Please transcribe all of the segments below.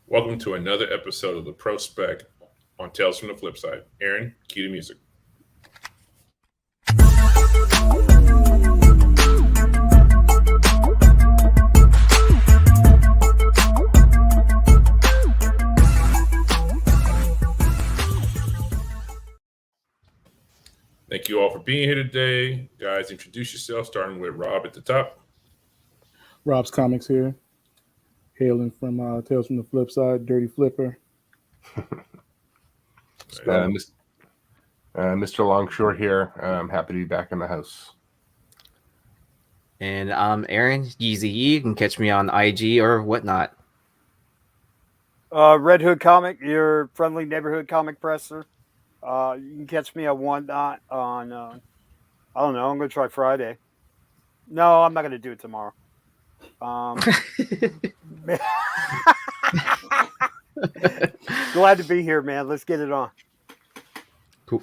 Welcome to another episode of the Pro Spec on Tales from the Flipside. Aaron, cue the music. Thank you all for being here today. Guys, introduce yourself, starting with Rob at the top. Rob's Comics here, hailing from Tales from the Flipside, Dirty Flipper. Mr. Longshore here. I'm happy to be back in the house. And I'm Aaron, Yeezy. You can catch me on IG or whatnot. Red Hood Comic, your friendly neighborhood comic presser. You can catch me at Whatnot on, I don't know, I'm going to try Friday. No, I'm not going to do it tomorrow. Glad to be here, man. Let's get it on. Cool.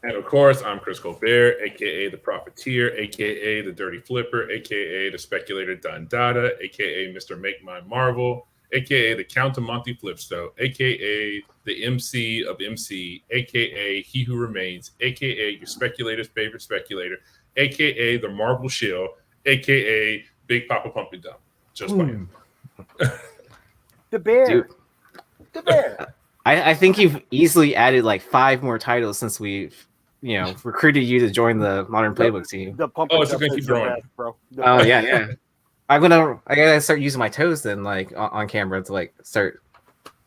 And of course, I'm Chris Colbert, aka the Profiteer, aka the Dirty Flipper, aka the Speculator Don Dada, aka Mr. Make My Marvel, aka the Count of Monte Flipsto, aka the MC of MC, aka He Who Remains, aka your speculator's favorite speculator, aka the Marvel Shill, aka Big Papa Pumpkin Dump. Just playing. The bear. Dude. The bear. I think you've easily added like 5 more titles since we've, recruited you to join the Modern Playbook team. The pumpkin it's going to keep growing. Best, bro. Oh, yeah. I gotta start using my toes then, like on camera to like start.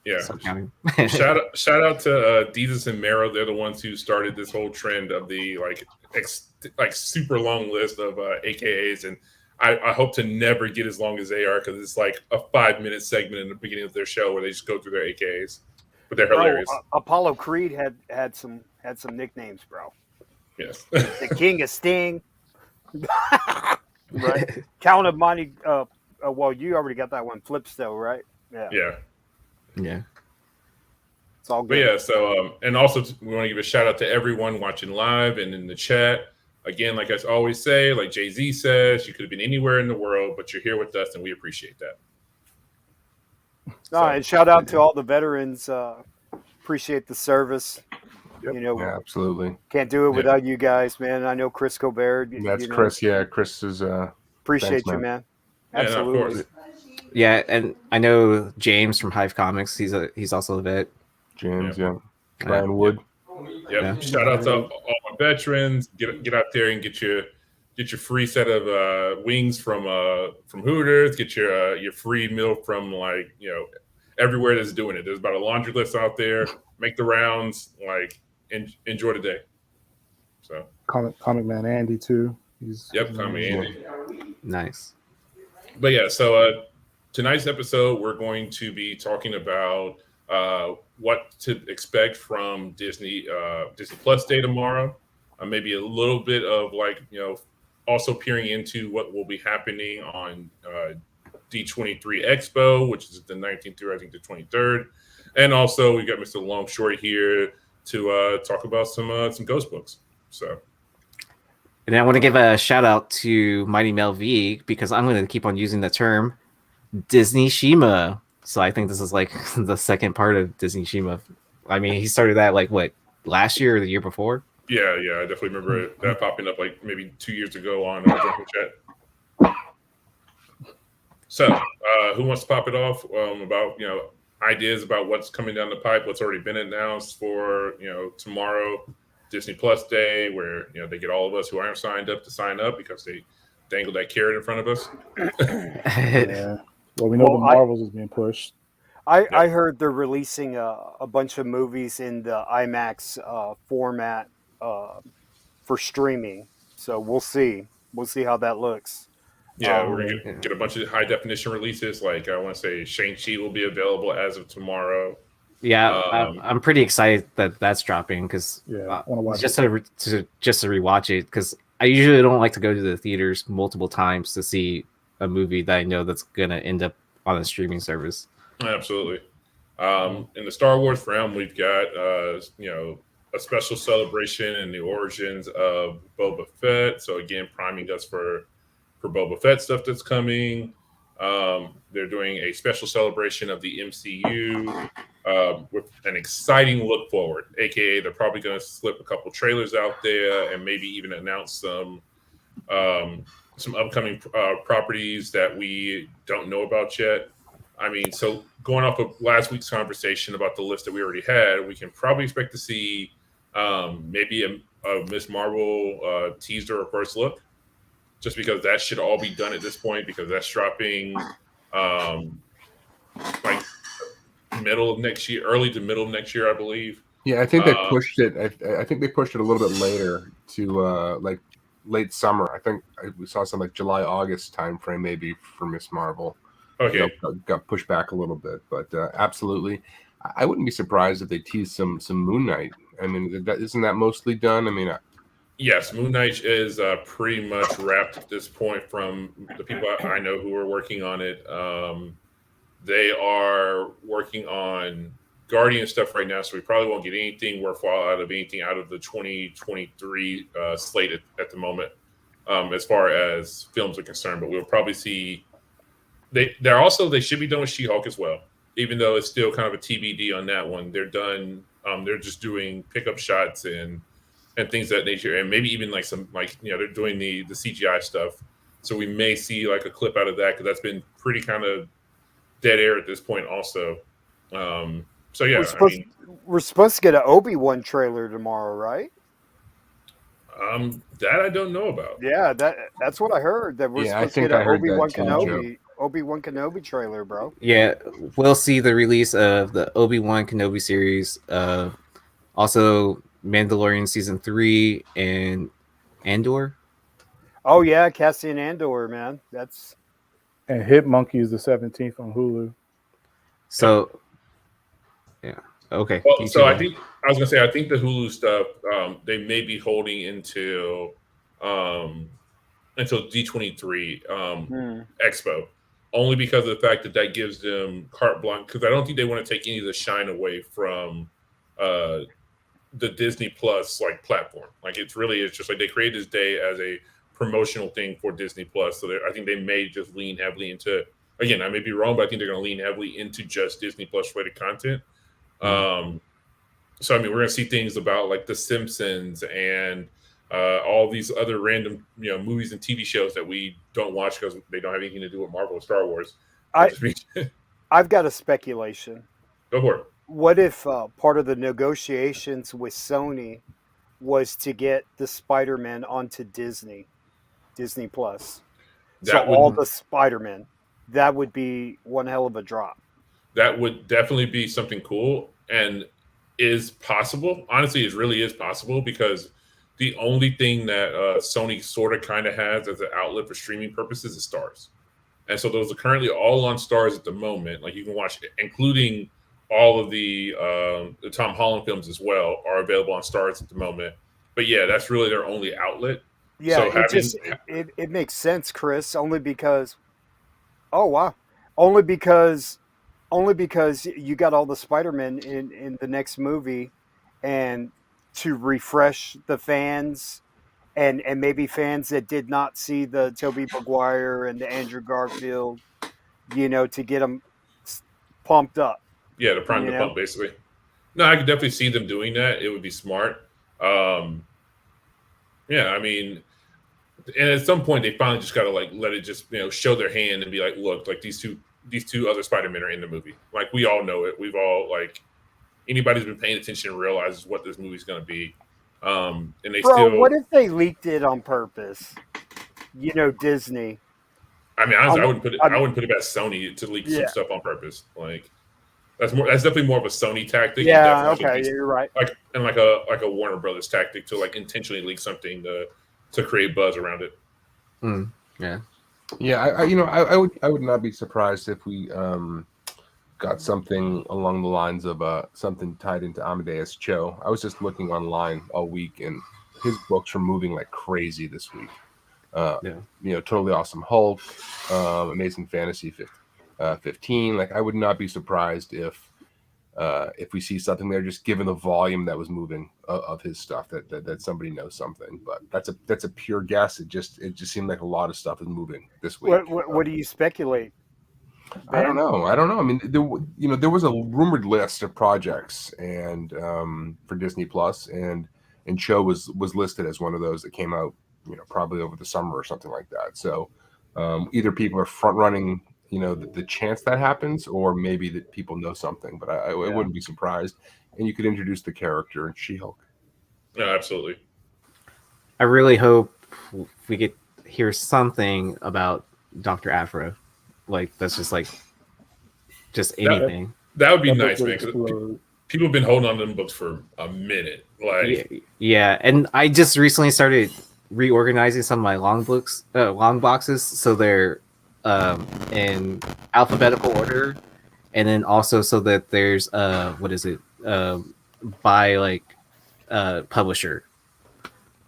Yeah. Counting. shout out to Deezus and Mero. They're the ones who started this whole trend of the like super long list of AKAs, and I hope to never get as long as they are, because it's like a 5-minute segment in the beginning of their show where they just go through their AKAs, but they're hilarious. Apollo Creed had some nicknames, bro. Yes. The King of Sting. Right. Count of Monte. Well, you already got that one. Flipsto, right? Yeah. Yeah. It's all good. But yeah, so and also we want to give a shout out to everyone watching live and in the chat. Again, like I always say, like Jay-Z says, you could have been anywhere in the world, but you're here with us, and we appreciate that. And shout out to all the veterans. Appreciate the service. Yep. Yeah, absolutely. Can't do it without you guys, man. I know Chris Colbert. That's Chris. Yeah, Chris is. Appreciate you, man. Absolutely. Yeah, of course. Yeah, and I know James from Hive Comics. He's also a vet. James, Brian Wood. Yeah. Shout out to all my veterans. Get out there and get your free set of wings from Hooters. Get your free meal from everywhere that's doing it. There's about a laundry list out there. Make the rounds. Enjoy the day. So Comic Man Andy too. Comic Andy. Nice. But yeah, so tonight's episode we're going to be talking about what to expect from Disney Plus Day tomorrow. Maybe a little bit of also peering into what will be happening on D23 Expo, which is the 19th through I think the 23rd, and also we got Mr. Longshore here to talk about some ghost books. So. And I want to give a shout out to Mighty Mel V, because I'm going to keep on using the term Disney Shima. So I think this is like the second part of Disney Shima. I mean, he started that last year or the year before. Yeah, I definitely remember that popping up maybe 2 years ago on Jungle Chat. So, who wants to pop it off about ideas about what's coming down the pipe, what's already been announced for tomorrow, Disney Plus Day, where they get all of us who aren't signed up to sign up because they dangle that carrot in front of us. Yeah. Well, we know the Marvels is being pushed. I heard they're releasing a bunch of movies in the IMAX format for streaming. So we'll see. We'll see how that looks. Yeah, we're going to get a bunch of high definition releases. I want to say Shang-Chi will be available as of tomorrow. Yeah, I'm pretty excited that that's dropping, because I want to watch just to rewatch it, because I usually don't like to go to the theaters multiple times to see a movie that I know that's gonna end up on a streaming service. Absolutely. In the Star Wars realm, we've got a special celebration in the origins of Boba Fett. So again, priming us for Boba Fett stuff that's coming. They're doing a special celebration of the MCU with an exciting look forward. AKA, they're probably going to slip a couple trailers out there and maybe even announce some upcoming properties that we don't know about yet. I mean, so going off of last week's conversation about the list that we already had, we can probably expect to see maybe a Miss Marvel teaser or first look, just because that should all be done at this point, because that's dropping like middle of next year, early to middle of next year, I believe. Yeah, I think they pushed it. I think they pushed it a little bit later to like late summer. I think we saw some like July, August time frame maybe for Miss Marvel. Okay, got pushed back a little bit, but absolutely, I wouldn't be surprised if they tease some Moon Knight. I mean, isn't that mostly done? I mean, yes, Moon Knight is pretty much wrapped at this point from the people I know who are working on it. They are working on Guardian stuff right now, so we probably won't get anything worthwhile out of the 2023 slate at the moment, as far as films are concerned. But we'll probably see. They should be done with SheHulk as well, even though it's still kind of a TBD on that one. They're done. They're just doing pickup shots and things of that nature, and maybe even like some they're doing the CGI stuff. So we may see like a clip out of that, because that's been pretty kind of dead air at this point also. So yeah, we're supposed to get an Obi-Wan trailer tomorrow, right? That I don't know about. Yeah, that's what I heard. That we're supposed to get an Obi-Wan Kenobi trailer, bro. Yeah, we'll see the release of the Obi-Wan Kenobi series. Also, Mandalorian season 3 and Andor. Oh yeah, Cassian Andor, man. And Hit Monkey is the 17th on Hulu. So, yeah, okay. Well, so I think the Hulu stuff they may be holding until D23 Expo, only because of the fact that gives them carte blanche. Because I don't think they want to take any of the shine away from the Disney Plus platform. It's just like they created this day as a promotional thing for Disney Plus. So I think they may just lean heavily into. Again, I may be wrong, but I think they're going to lean heavily into just Disney Plus related content. So I mean, we're going to see things about like The Simpsons and all these other random movies and TV shows that we don't watch because they don't have anything to do with Marvel or Star Wars. I've got a speculation. Go for it. What if part of the negotiations with Sony was to get the Spider-Man onto Disney Plus? All the Spider-Man, that would be one hell of a drop. That would definitely be something cool and is possible. Honestly, it really is possible, because the only thing that Sony sort of kind of has as an outlet for streaming purposes is Stars. And so those are currently all on Stars at the moment. Like you can watch it, including all of the Tom Holland films as well are available on Stars at the moment. But yeah, that's really their only outlet. Yeah, so it makes sense, Chris, only because you got all the Spider-Man in the next movie, and to refresh the fans and maybe fans that did not see the Tobey Maguire and the Andrew Garfield, to get them pumped up. Yeah, to prime the pump, basically. No, I could definitely see them doing that. It would be smart. Yeah, I mean, and at some point they finally just got to let it just show their hand and be like, look, like these two other Spider-Men are in the movie. Like we all know it. We've all anybody who's been paying attention realizes what this movie's going to be. And they what if they leaked it on purpose? Disney. I mean, honestly, I wouldn't put it past Sony to leak some stuff on purpose. Like that's definitely more of a Sony tactic. Yeah, okay, you're right. Like a Warner Brothers tactic to intentionally leak something to create buzz around it. Yeah. Yeah, I would not be surprised if we got something along the lines of something tied into Amadeus Cho. I was just looking online all week, and his books are moving like crazy this week. Totally Awesome Hulk, Amazing Fantasy 15. Like I would not be surprised if we see something there, just given the volume that was moving of his stuff, that somebody knows something. But that's a pure guess. It just seemed like a lot of stuff is moving this week. What do you speculate? I don't know. I mean, there was a rumored list of projects and for Disney Plus, and Cho was listed as one of those that came out, probably over the summer or something like that. So either people are front running, the chance that happens, or maybe that people know something. But I wouldn't be surprised. And you could introduce the character in She-Hulk. No, absolutely. I really hope we get hear something about Dr. Afro. Like that's just anything. That would be That nice, book man. would 'Cause explode. people have been holding on to them books for a minute. Like, Yeah, and I just recently started reorganizing some of my long boxes, so they're in alphabetical order, and then also so that there's what is it by like publisher,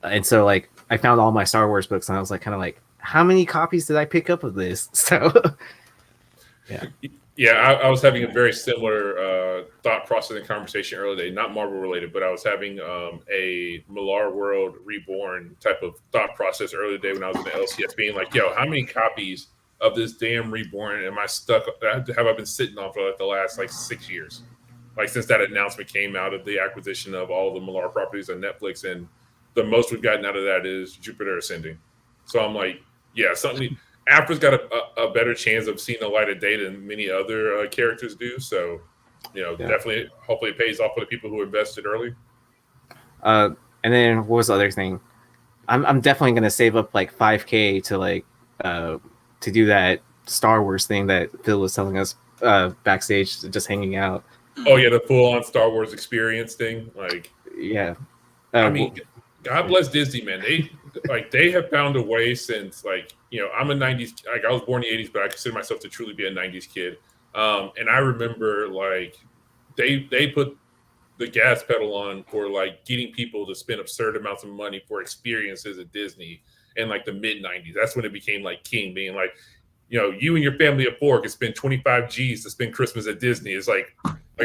and so like I found all my Star Wars books, and I was like kind of like, how many copies did I pick up of this? So yeah, I was having a very similar thought process and conversation earlier today, not Marvel related, but I was having a Millar World Reborn type of thought process earlier today when I was in the LCS, being like, yo, how many copies of this damn Reborn am I stuck? Have I been sitting on for like the last like 6 years? Like since that announcement came out of the acquisition of all the Millar properties on Netflix, and the most we've gotten out of that is Jupiter Ascending. So I'm like, yeah, something. Afra's got a better chance of seeing the light of day than many other characters do. So, definitely, hopefully it pays off for the people who invested early. and then what was the other thing? I'm definitely gonna save up like 5K to like to do that Star Wars thing that Phil was telling us backstage, just hanging out. Oh yeah, the full-on Star Wars experience thing. Like, Yeah, I mean, God bless Disney, man. They have found a way since I'm a '90s. Like I was born in the '80s, but I consider myself to truly be a '90s kid. And I remember like they put the gas pedal on for like getting people to spend absurd amounts of money for experiences at Disney in like the mid '90s. That's when it became like king, being like, you and your family of 4 can spend 25 G's to spend Christmas at Disney. It's like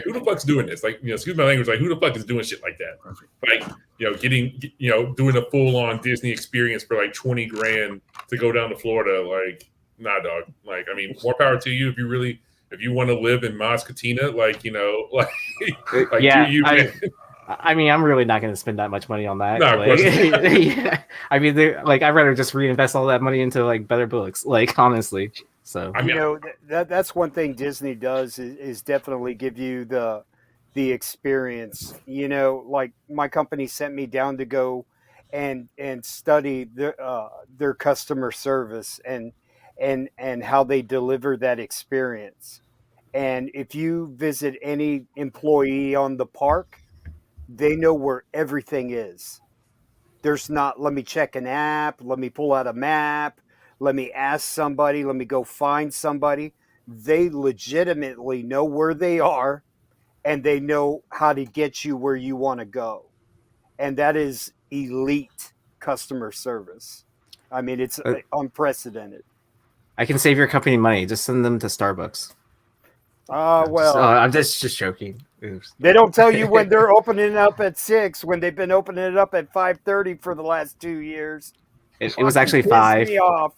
who the fuck's doing this? Like, excuse my language, like who the fuck is doing shit like that? Like, doing a full on Disney experience for like 20 grand to go down to Florida. Like, nah, dog. Like, I mean, more power to you if you want to live in Mos Katina, yeah. do you, man. I mean, I'm really not going to spend that much money on that. No, of course not. Yeah. I mean, I'd rather just reinvest all that money into like better books. Like honestly, so I mean, that's one thing Disney does is definitely give you the experience. Like my company sent me down to go and study their customer service and how they deliver that experience. And if you visit any employee on the park, they know where everything is. There's not, let me check an app, let me pull out a map, let me ask somebody, let me go find somebody. They legitimately know where they are, and they know how to get you where you want to go. And that is elite customer service. I mean, it's unprecedented. I can save your company money. Just send them to Starbucks. Well, I'm just joking. Oops. They don't tell you when they're opening it up at 6, when they've been opening it up at 5:30 for the last 2 years. It was actually Piss 5. me off.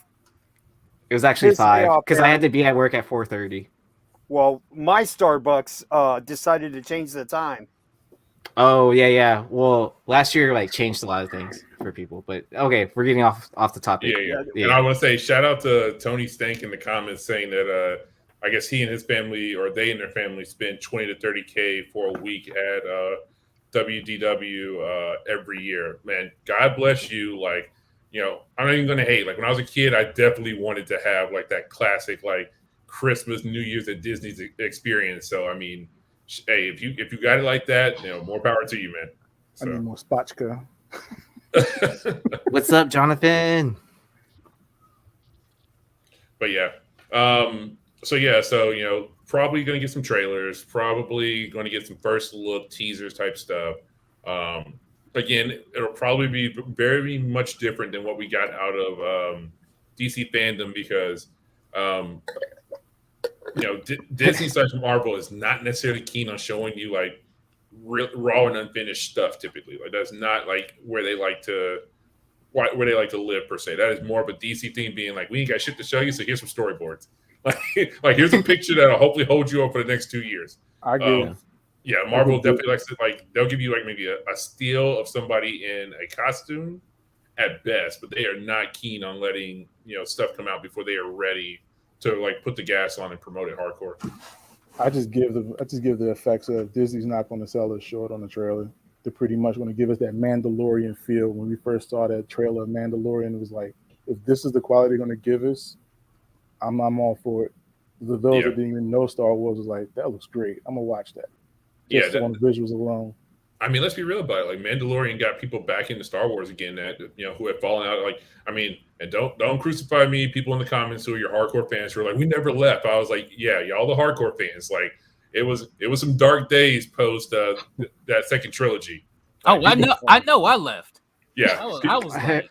It was actually Piss me 5 off, because I man. had to be at work at 4:30. Well, my Starbucks decided to change the time. Oh yeah. Well, last year like changed a lot of things for people, but okay, we're getting off the topic. Yeah. And I want to say shout out to Tony Stank in the comments saying that I guess he and his family, or they and their family, spend 20 to 30K for a week at WDW every year. Man, God bless you. Like, I'm not even gonna hate. Like when I was a kid, I definitely wanted to have like that classic like Christmas, New Year's at Disney's experience. So I mean, hey, if you got it like that, more power to you, man. I need more spotchka. What's up, Jonathan? But yeah. So probably going to get some trailers, probably going to get some first look teasers type stuff. Again, it'll probably be very much different than what we got out of DC fandom because, Disney/Marvel is not necessarily keen on showing you like raw and unfinished stuff. Typically, like that's not like where they like to live per se. That is more of a DC thing, being like, we ain't got shit to show you, so here's some storyboards. Like here's a picture that'll hopefully hold you up for the next 2 years. I give. Yeah, Marvel give- definitely likes to they'll give you like maybe a steal of somebody in a costume at best, but they are not keen on letting stuff come out before they are ready to like put the gas on and promote it hardcore. I just give the effects of Disney's not going to sell us short on the trailer. They're pretty much going to give us that Mandalorian feel. When we first saw that trailer of Mandalorian, it was like, if this is the quality they're going to give us, I'm all for it. Those that didn't even know Star Wars was like, that looks great. I'm gonna watch that. Just on the visuals alone. I mean, let's be real about it. Like Mandalorian got people back into Star Wars again that who had fallen out. Like, I mean, and don't crucify me, people in the comments who are your hardcore fans who are like, we never left. I was like, yeah, y'all the hardcore fans. Like, it was some dark days post that second trilogy. Oh, I know, I left. Yeah, I was like,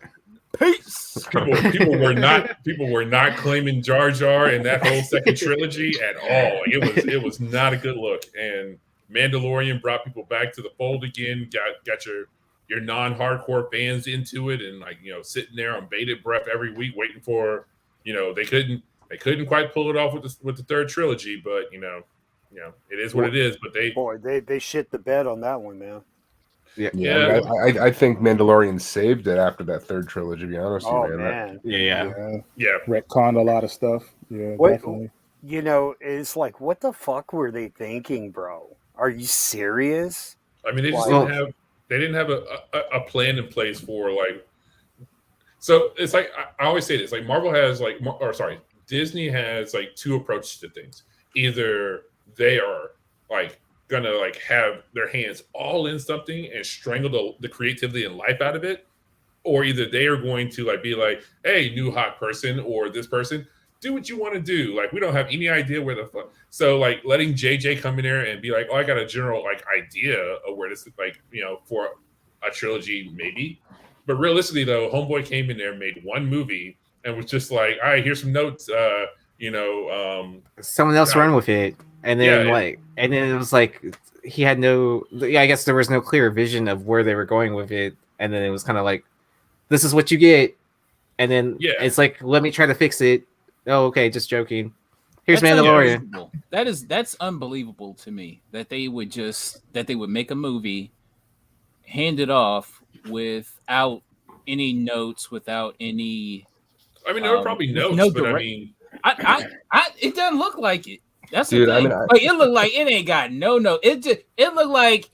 peace. People were not claiming Jar Jar in that whole second trilogy at all. It was not a good look. And Mandalorian brought people back to the fold again. Got your non-hardcore fans into it, and sitting there on bated breath every week, waiting for they couldn't quite pull it off with the third trilogy, but it is what it is. But they shit the bed on that one, man. Yeah. I think Mandalorian saved it after that third trilogy. To be honest, man. Yeah. Retconned a lot of stuff. Yeah, definitely. It's like, what the fuck were they thinking, bro? Are you serious? I mean, they just didn't have a plan in place for like. So it's like I always say this: like Marvel has Disney has like two approaches to things. Either they are like gonna like have their hands all in something and strangle the creativity and life out of it, or either they are going to like be like, hey, new hot person or this person, do what you want to do. Like, we don't have any idea where the fuck. So like letting JJ come in there and be like, oh, I got a general like idea of where this like for a trilogy maybe, but realistically though, Homeboy came in there, made one movie, and was just like, all right, here's some notes. Someone else run with it. And then and then it was like he had I guess there was no clear vision of where they were going with it. And then it was kind of like, this is what you get. And then it's like, let me try to fix it. Oh, okay, just joking. Here's Mandalorian. That's unbelievable to me that they would make a movie, hand it off without any notes, without any. I mean, there were probably notes, but I mean, it doesn't look like it. That's dude. The thing. I mean, it looked like it ain't got no. It looked like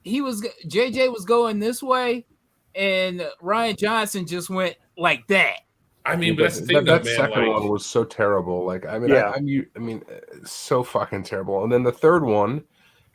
JJ was going this way, and Ryan Johnson just went like that. I mean, but that's the thing, that man. Second one was so terrible. Like, I mean, so fucking terrible. And then the third one,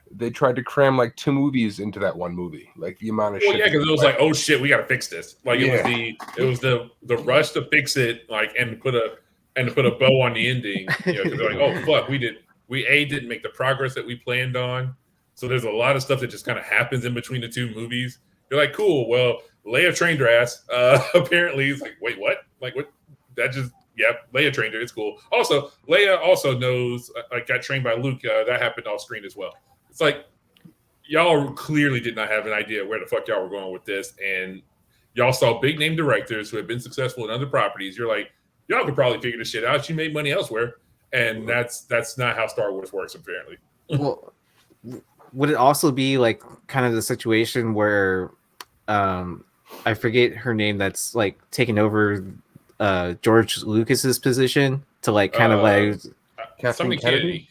they tried to cram like 2 movies into that one movie. Like the amount of shit. Yeah, because it was like, oh shit, we got to fix this. Like it was the rush to fix it, like and put a bow on the ending. Because they're like, oh fuck, we didn't make the progress that we planned on. So there's a lot of stuff that just kind of happens in between the 2 movies. You're like, cool. Well, Leia trained her ass. Apparently, it's like, wait, what? Like, what? That just, Leia trained her. It's cool. Also, Leia also knows, got trained by Luke. That happened off screen as well. It's like, y'all clearly did not have an idea where the fuck y'all were going with this. And y'all saw big name directors who have been successful in other properties. You're like, y'all could probably figure this shit out. She made money elsewhere. And that's not how Star Wars works, apparently. Well, would it also be like kind of the situation where I forget her name that's like taking over George Lucas's position to like kind of like Kathleen Kennedy?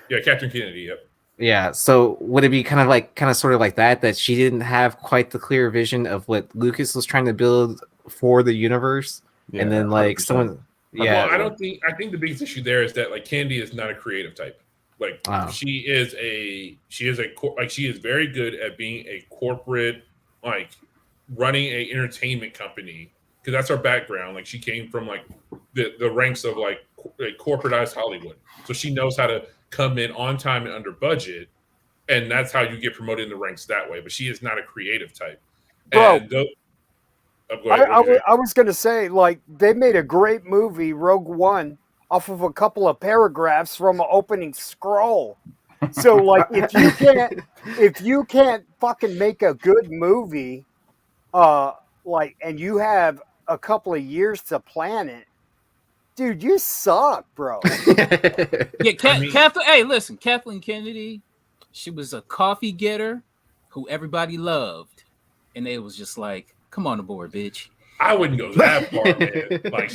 Yeah, Captain Kennedy, yep. Yeah, so would it be kind of sort of like that she didn't have quite the clear vision of what Lucas was trying to build for the universe, and then like 100%. Someone well, I think the biggest issue there is that like Candy is not a creative type. Like she is very good at being a corporate, like running a entertainment company, because that's her background. Like she came from like the ranks of like corporatized Hollywood, so she knows how to come in on time and under budget, and that's how you get promoted in the ranks that way. But she is not a creative type. Bro, I was gonna say, like, they made a great movie, Rogue One, off of a couple of paragraphs from an opening scroll. So like, if you can't fucking make a good movie, and you have a couple of years to plan it, dude, you suck, bro. Yeah, I mean- Kathleen. Hey, listen, Kathleen Kennedy. She was a coffee getter who everybody loved, and they was just like, "Come on aboard, bitch. I wouldn't go that far, man. Like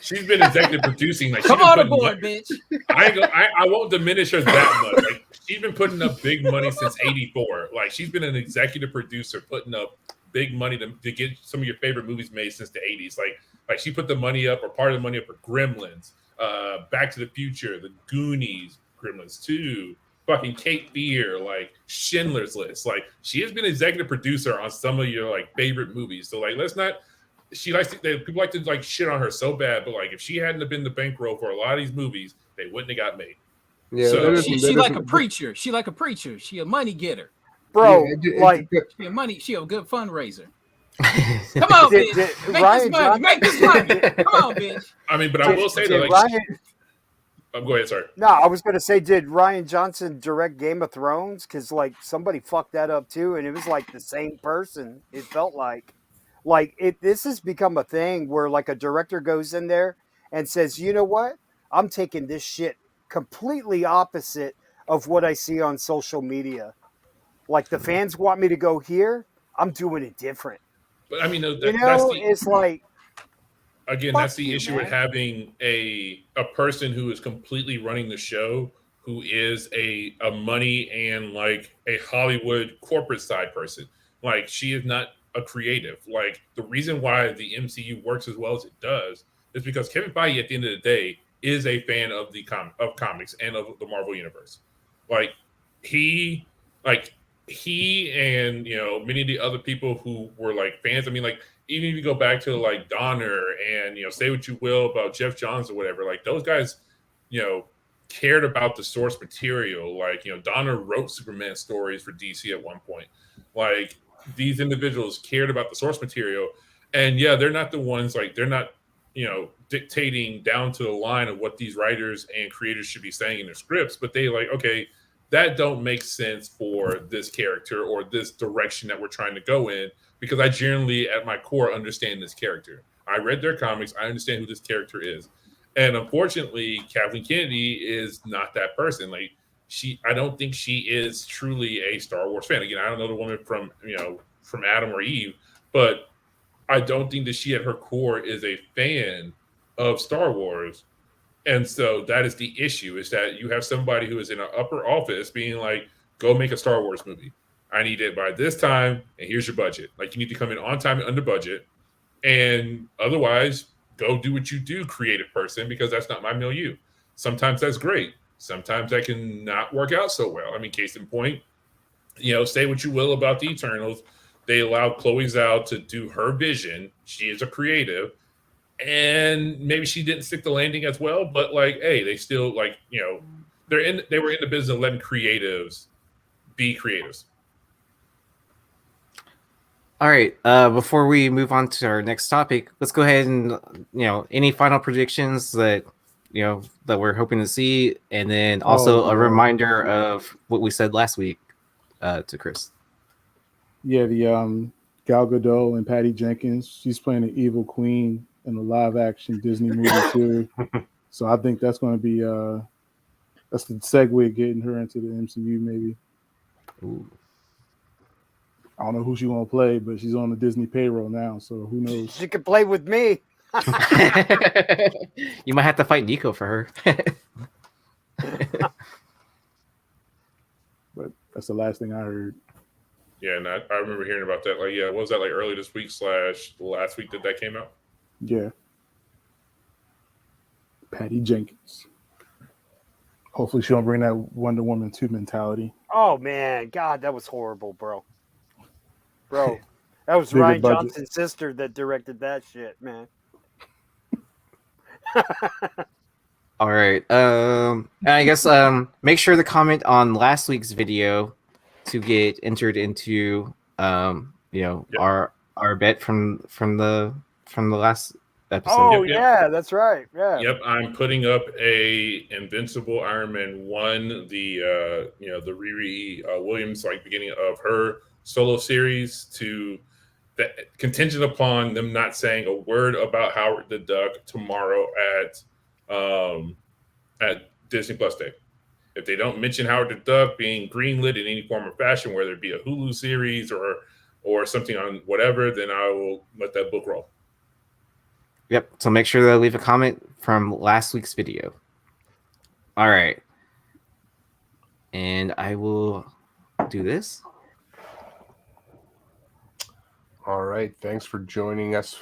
she's been executive producing. Like Come on aboard, bitch." I won't diminish her that much. Like she's been putting up big money since '84. Like she's been an executive producer putting up big money to get some of your favorite movies made since the '80s. Like she put the money up or part of the money up for Gremlins, Back to the Future, The Goonies, Gremlins 2, fucking Cape Fear, like Schindler's List. Like she has been executive producer on some of your like favorite movies. So like let's not. She likes to, people like to like shit on her so bad, but like if she hadn't have been the bankroll for a lot of these movies, they wouldn't have got made. Yeah, So- She like a preacher. She like a preacher. She a money getter. Bro, like She a good fundraiser. Come on, bitch. Make this money. Come on, bitch. I mean, but I will say that like Ryan, go ahead, sorry. no, I was gonna say, did Ryan Johnson direct Game of Thrones? Because like somebody fucked that up too, and it was like the same person. It felt like this has become a thing where like a director goes in there and says, you know what, I'm taking this shit completely opposite of what I see on social media. Like the fans want me to go here, I'm doing it different. But I mean, It's like, again, fuck that's the you, issue man. with having a person who is completely running the show, who is a money and like a Hollywood corporate side person. Like she is not a creative. Like the reason why the MCU works as well as it does is because Kevin Feige, at the end of the day, is a fan of the comics and of the Marvel universe. Like he and many of the other people who were like fans. I mean, like even if you go back to like Donner and say what you will about Jeff Johns or whatever, like those guys, cared about the source material. Like Donner wrote Superman stories for DC at one point. Like these individuals cared about the source material, and yeah, they're not the ones like they're not dictating down to the line of what these writers and creators should be saying in their scripts, but they like, okay, that don't make sense for this character or this direction that we're trying to go in, because I generally at my core understand this character. I read their comics, I understand who this character is. And unfortunately, Kathleen Kennedy is not that person. Like I don't think she is truly a Star Wars fan. Again, I don't know the woman from Adam or Eve, but I don't think that she at her core is a fan of Star Wars. And so that is the issue, is that you have somebody who is in an upper office being like, go make a Star Wars movie. I need it by this time, and here's your budget. Like you need to come in on time and under budget. And otherwise, go do what you do, creative person, because that's not my milieu. Sometimes that's great. Sometimes that can not work out so well. I mean, case in point, say what you will about the Eternals. They allowed Chloe Zhao to do her vision. She is a creative. And maybe she didn't stick the landing as well, but like, hey, they still like, they were in the business of letting creatives be creatives. All right. Before we move on to our next topic, let's go ahead and any final predictions that that we're hoping to see, and then also a reminder of what we said last week to Chris. Yeah, the Gal Gadot and Patty Jenkins. She's playing the evil queen in the live-action Disney movie too. So I think that's going to be that's the segue getting her into the MCU maybe. Ooh. I don't know who she want to play, but she's on the Disney payroll now, so who knows? she could play with me. You might have to fight Nico for her. But that's the last thing I heard. Yeah, and I remember hearing about that. Like, yeah, what was that like early this week / last week that came out? Yeah. Patty Jenkins. Hopefully she don't bring that Wonder Woman 2 mentality. Oh man, God, that was horrible, bro. That was Bigger Ryan budget. Johnson's sister that directed that shit, man. All right. And I guess make sure to comment on last week's video to get entered into our bet from the last episode. Oh Yep. yeah, that's right. Yeah. Yep, I'm putting up a Invincible Iron Man 1, the Riri Williams beginning of her solo series, to that contingent upon them not saying a word about Howard the Duck tomorrow at at Disney Plus Day. If they don't mention Howard the Duck being greenlit in any form or fashion, whether it be a Hulu series or something on whatever, then I will let that book roll. Yep. So make sure to leave a comment from last week's video. All right. And I will do this. All right. Thanks for joining us.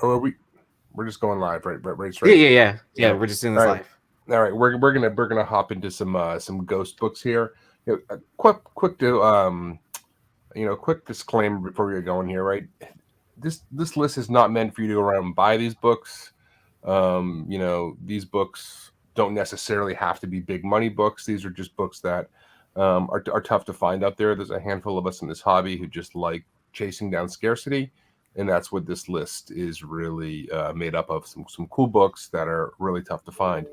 We're just going live, right? Right. Yeah. We're just doing this live. All right. We're gonna hop into some ghost books here. Quick disclaimer before we get going here, right? This list is not meant for you to go around and buy these books. These books don't necessarily have to be big money books. These are just books that are tough to find out there. There's a handful of us in this hobby who just like chasing down scarcity, and that's what this list is really made up of. Some cool books that are really tough to find.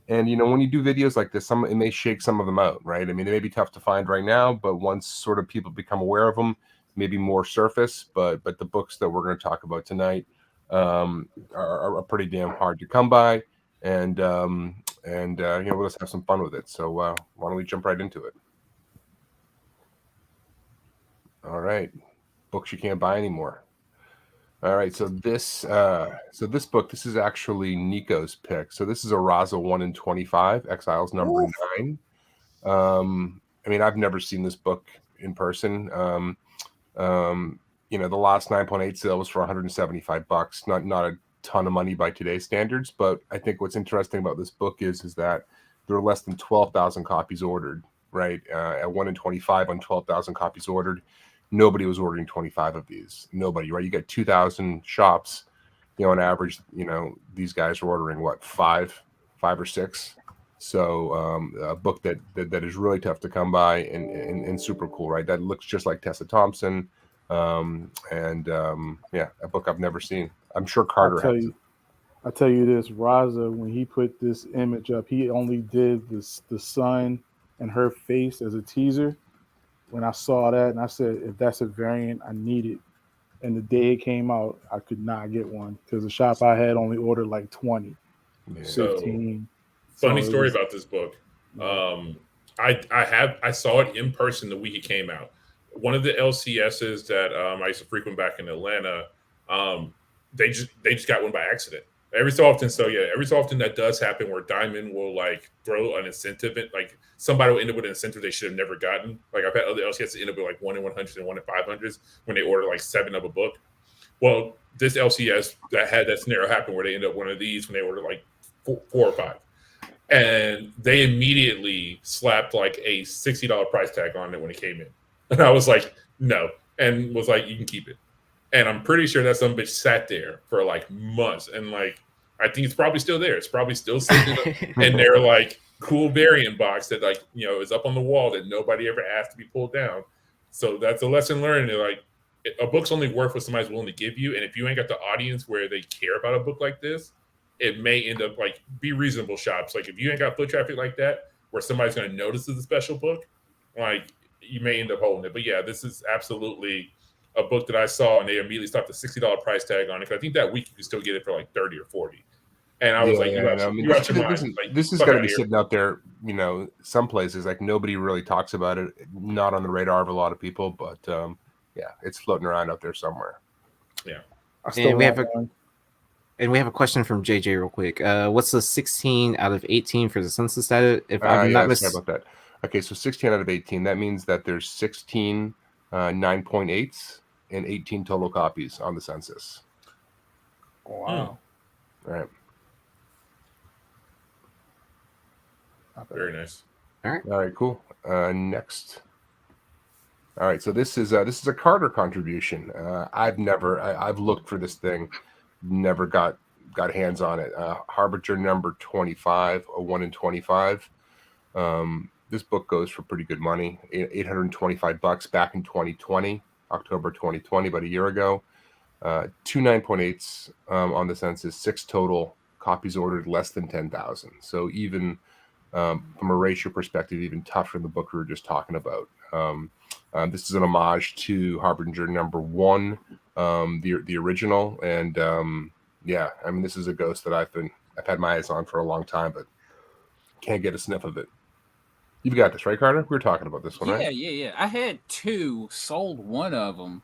And when you do videos like this, it may shake some of them out, right? I mean, it may be tough to find right now, but once sort of people become aware of them, maybe more surface. But the books that we're going to talk about tonight are pretty damn hard to come by, and we'll just have some fun with it. So why don't we jump right into it? All right, books you can't buy anymore. All right, so this book, this is actually Nico's pick. So this is a Raza 1 in 25, Exiles number 9. I mean, I've never seen this book in person. The last 9.8 sale was for $175. Not a ton of money by today's standards, but I think what's interesting about this book is that there are less than 12,000 copies ordered, right? At 1 in 25 on 12,000 copies ordered. Nobody was ordering 25 of these. Nobody, right? You got 2,000 shops, on average, these guys are ordering what, five or six. So a book that is really tough to come by and super cool, right? That looks just like Tessa Thompson. A book I've never seen. I'm sure Carter has. I'll tell you this, Raza, when he put this image up, he only did the sun and her face as a teaser. When I saw that, and I said, if that's a variant, I need it. And the day it came out, I could not get one because the shop I had only ordered like 20, 15. Funny story about this book. I saw it in person the week it came out. One of the LCSs that I used to frequent back in Atlanta, they just got one by accident. Every so often that does happen where Diamond will like throw an incentive, like somebody will end up with an incentive they should have never gotten. Like I've had other LCS end up with like 1 in 100 and 1 in 500s when they order like 7 of a book. Well, this LCS that had that scenario happen where they end up one of these when they order like 4 or 5. And they immediately slapped like a $60 price tag on it when it came in. And I was like, no. And was like, you can keep it. And I'm pretty sure that some bitch sat there for like months. And like, I think it's probably still there. It's probably still sitting in their like cool variant box that like, is up on the wall that nobody ever asked to be pulled down. So that's a lesson learned. Like a book's only worth what somebody's willing to give you. And if you ain't got the audience where they care about a book like this, it may end up like be reasonable shops. Like if you ain't got foot traffic like that, where somebody's going to notice it's a special book, like you may end up holding it. But yeah, this is absolutely a book that I saw and they immediately stopped the $60 price tag on it. Cause I think that week you can still get it for like 30 or 40. And I was this has got to be sitting out there, some places like nobody really talks about it, not on the radar of a lot of people, but it's floating around out there somewhere. Yeah. And we have a question from JJ real quick. What's the 16 out of 18 for the census data? If I'm not sorry about that. Okay, so 16 out of 18. That means that there's 16 9.8s and 18 total copies on the census. Wow. All right. Very nice. All right, cool. Next. All right, so this is a Carter contribution. I've looked for this thing, never got hands on it. Harbinger number 25, a 1 in 25. This book goes for pretty good money, $825 back in 2020, October 2020, about a year ago. 2 9.8s on the census, 6 total copies ordered, less than 10,000. So even from a ratio perspective, even tougher than the book we were just talking about. This is an homage to Harbinger number 1, the original, and this is a ghost that I've been I've had my eyes on for a long time, but can't get a sniff of it. You've got this, right, Carter? We were talking about this one, right? Yeah. I had 2, sold one of them,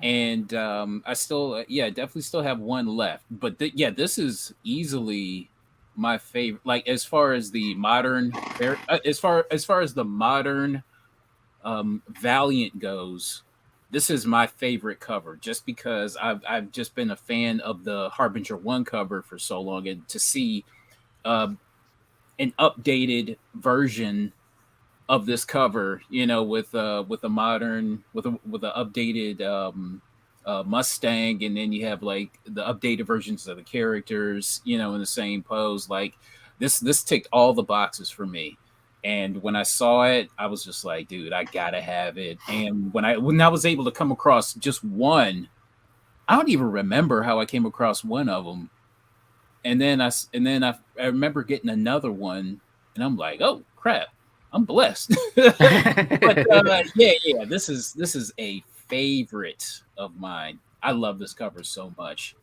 and I still, definitely still have one left. But this is easily my favorite. Like as far as the modern, as far as the modern Valiant goes, this is my favorite cover. Just because I've just been a fan of the Harbinger 1 cover for so long, and to see an updated version of this cover, with a modern, with an updated Mustang, and then you have like the updated versions of the characters, in the same pose. Like this ticked all the boxes for me. And when I saw it, I was just like, dude, I gotta have it. And when I was able to come across just one, I don't even remember how I came across one of them. And then I remember getting another one, and I'm like, oh crap, I'm blessed. But this is a favorite of mine. I love this cover so much.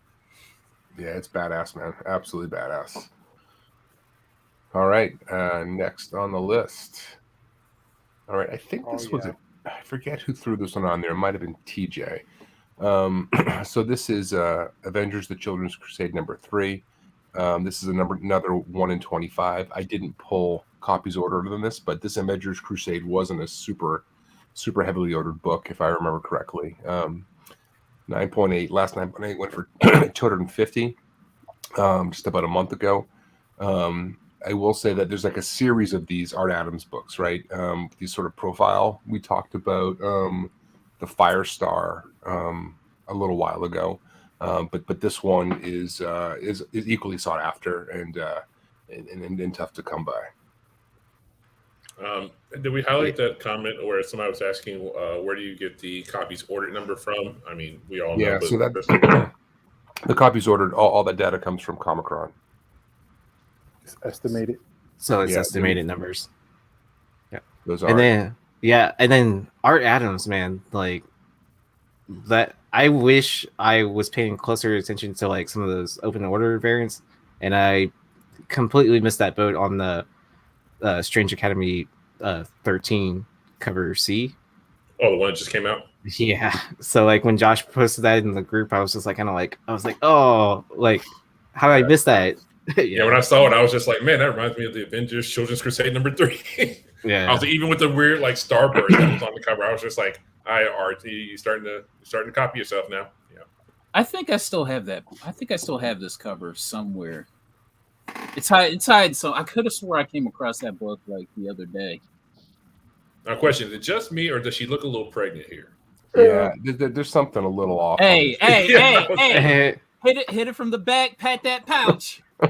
Yeah, it's badass, man. Absolutely badass. All right, next on the list. All right, I think this was I forget who threw this one on there. It might have been TJ. So this is Avengers: The Children's Crusade #3. This is another 1 in 25. I didn't pull copies ordered than this, but this Avengers Crusade wasn't a super heavily ordered book, if I remember correctly. 9.8. Last 9.8 went for 250 just about a month ago. I will say that there's like a series of these Art Adams books, right? These sort of profile. We talked about the Firestar a little while ago. But this one is equally sought after and tough to come by. Did we highlight that comment where somebody was asking where do you get the copies ordered number from? I mean, we all know. Yeah, so that the copies ordered, all that data comes from Comicron. It's estimated. So it's estimated numbers. Yeah. Those are. And then Art Adams, man, like that. I wish I was paying closer attention to like some of those open order variants, and I completely missed that boat on the Strange Academy 13 cover C. Oh, the one that just came out? Yeah. So like when Josh posted that in the group, I was just like oh, like how did I miss that? Yeah, when I saw it, I was just like, man, that reminds me of the Avengers Children's Crusade #3. Yeah. I was like, even with the weird like starburst that was on the cover, I was just like, RT, you starting to copy yourself now. Yeah. I think I still have that. I think I still have this cover somewhere. It's hiding. So I could have swore I came across that book like the other day. Now, question: is it just me, or does she look a little pregnant here? Yeah, there's something a little off. Hey! Hit it from the back. Pat that pouch. I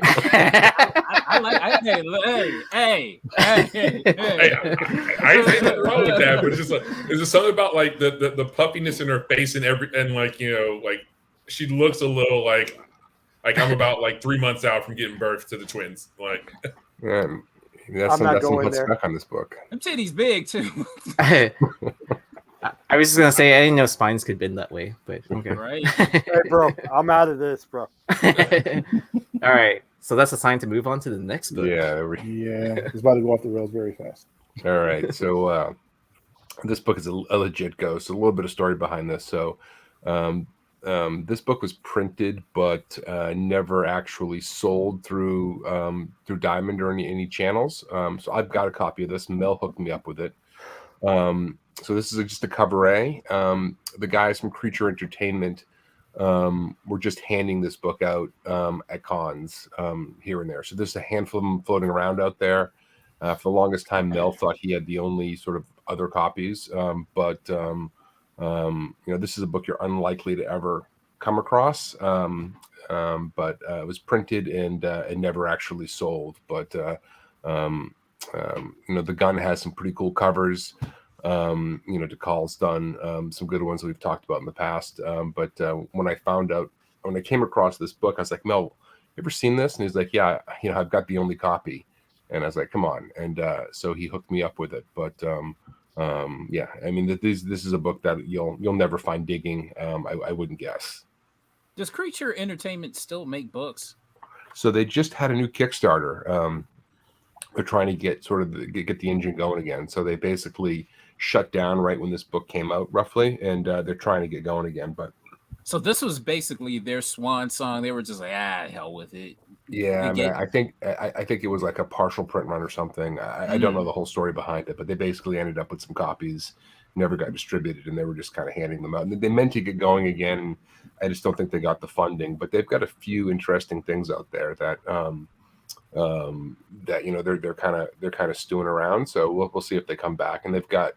ain't saying nothing wrong with that, but it's just like, is there something about like the puffiness in her face and like like she looks a little like I'm about like 3 months out from giving birth to the twins. Like, yeah, that's some stuck on this book. Them titties big too. I was just gonna say I didn't know spines could bend that way, but okay. Right. Hey, bro, I'm out of this, bro. All right, so that's a sign to move on to the next book. Yeah, it's about to go off the rails very fast. All right, so this book is a legit go. So a little bit of story behind this. So this book was printed, but never actually sold through Diamond or any channels. So I've got a copy of this. Mel hooked me up with it. So this is just a cover A. The guys from Creature Entertainment were just handing this book out at cons here and there. So there's a handful of them floating around out there. For the longest time, Mel thought he had the only sort of other copies. But this is a book you're unlikely to ever come across. But it was printed and never actually sold. But the gun has some pretty cool covers. DeCall's done some good ones that we've talked about in the past. But when I came across this book, I was like, Mel, you ever seen this? And he's like, yeah, I've got the only copy. And I was like, come on. And so he hooked me up with it. But yeah, I mean, this is a book that you'll never find digging. I wouldn't guess. Does Creature Entertainment still make books? So they just had a new Kickstarter. They're trying to get get the engine going again. So they basically shut down right when this book came out, roughly, and they're trying to get going again. But So this was basically their swan song. They were just like, hell with it. yeah, I mean, I think it was like a partial print run or something. I don't know the whole story behind it, but they basically ended up with some copies, never got distributed, and they were just kind of handing them out. And they meant to get going again, and I just don't think they got the funding. But they've got a few interesting things out there that that they're kind of stewing around. So we'll see if they come back. And they've got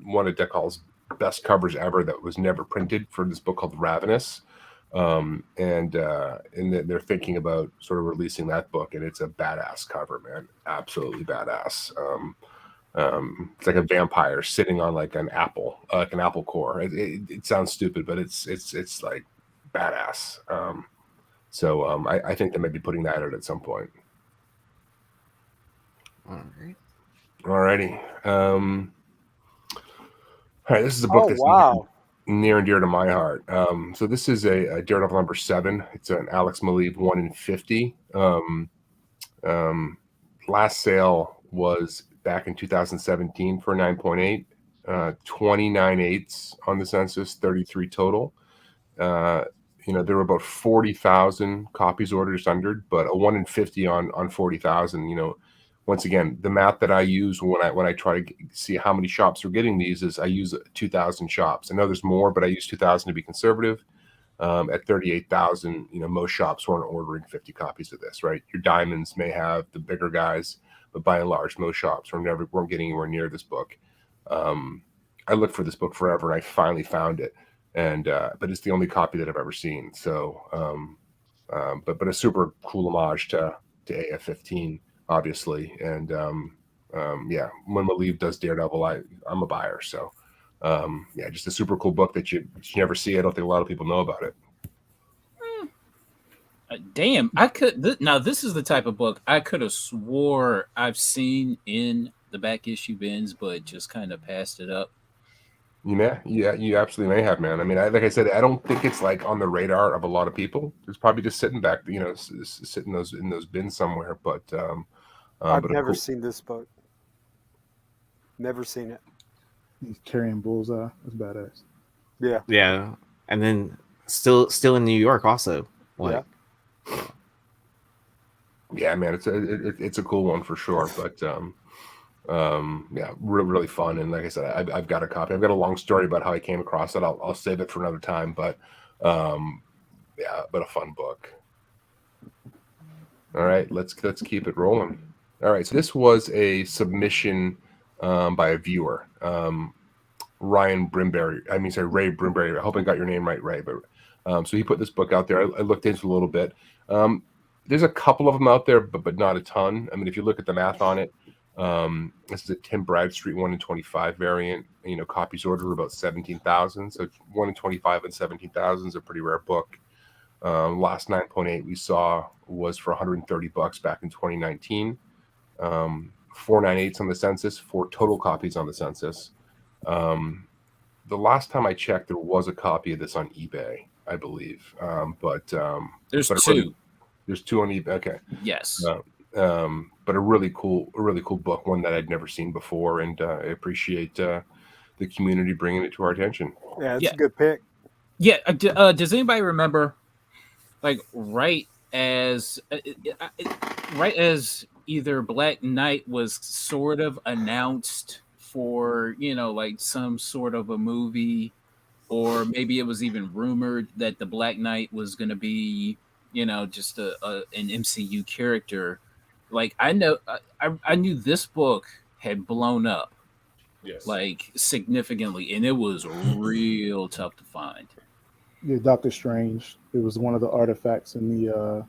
one of Decal's best covers ever that was never printed for this book called Ravenous. And they're thinking about sort of releasing that book, and it's a badass cover, man. Absolutely badass. It's like a vampire sitting on like an apple core. It sounds stupid, but it's like badass. So I think they may be putting that out at some point. All right. Alrighty. All right, this is a book that's near and dear to my heart. So this is a Daredevil number 7. It's an Alex Maleev 1 in 50. Last sale was back in 2017 for 9.8. 29 eighths on the census, 33 total. There were about 40,000 copies ordered, just under, but a 1 in 50 on 40,000. Once again, the math that I use when I try to see how many shops are getting these is I use 2,000 shops. I know there's more, but I use 2,000 to be conservative. At 38,000, most shops weren't ordering 50 copies of this, right? Your diamonds may have the bigger guys, but by and large, most shops weren't getting anywhere near this book. I looked for this book forever, and I finally found it, but it's the only copy that I've ever seen. So, but a super cool homage to AF-15. Obviously, and when Maleev does Daredevil, I'm a buyer. So, just a super cool book that you never see. I don't think a lot of people know about it. Damn, I could. Now, this is the type of book I could have swore I've seen in the back issue bins, but just kind of passed it up. You absolutely may have, man. I mean, like I said, I don't think it's like on the radar of a lot of people. It's probably just sitting back, sitting in those bins somewhere. But I've never seen this book. Never seen it. He's carrying Bullseye. That's badass. Yeah. Yeah, and then still in New York also. Like, yeah, man, it's a cool one for sure. But really fun. And like I said, I've got a copy. I've got a long story about how I came across it. I'll save it for another time. But but a fun book. All right, let's keep it rolling. All right, so this was a submission by a viewer, Ray Brimberry. I hope I got your name right. But so he put this book out there. I looked into it a little bit. There's a couple of them out there, but not a ton. I mean, if you look at the math on it, this is a Tim Bradstreet 1 in 25 variant. Copies ordered about 17,000. So 1 in 25 and 17,000 is a pretty rare book. Last 9.8 we saw was for $130 back in 2019. 498s on the census, 4 total copies on the census. The last time I checked, there was a copy of this on eBay, I believe. There's 2. There's 2 on eBay. Okay. Yes. But a really cool book, one that I'd never seen before, and I appreciate the community bringing it to our attention. Yeah, it's a good pick. Yeah. Does anybody remember, like, right as either Black Knight was sort of announced for, like some sort of a movie, or maybe it was even rumored that the Black Knight was going to be, just an MCU character. Like, I knew this book had blown up, Yes, like significantly, and it was real tough to find. Yeah, Doctor Strange. It was one of the artifacts in the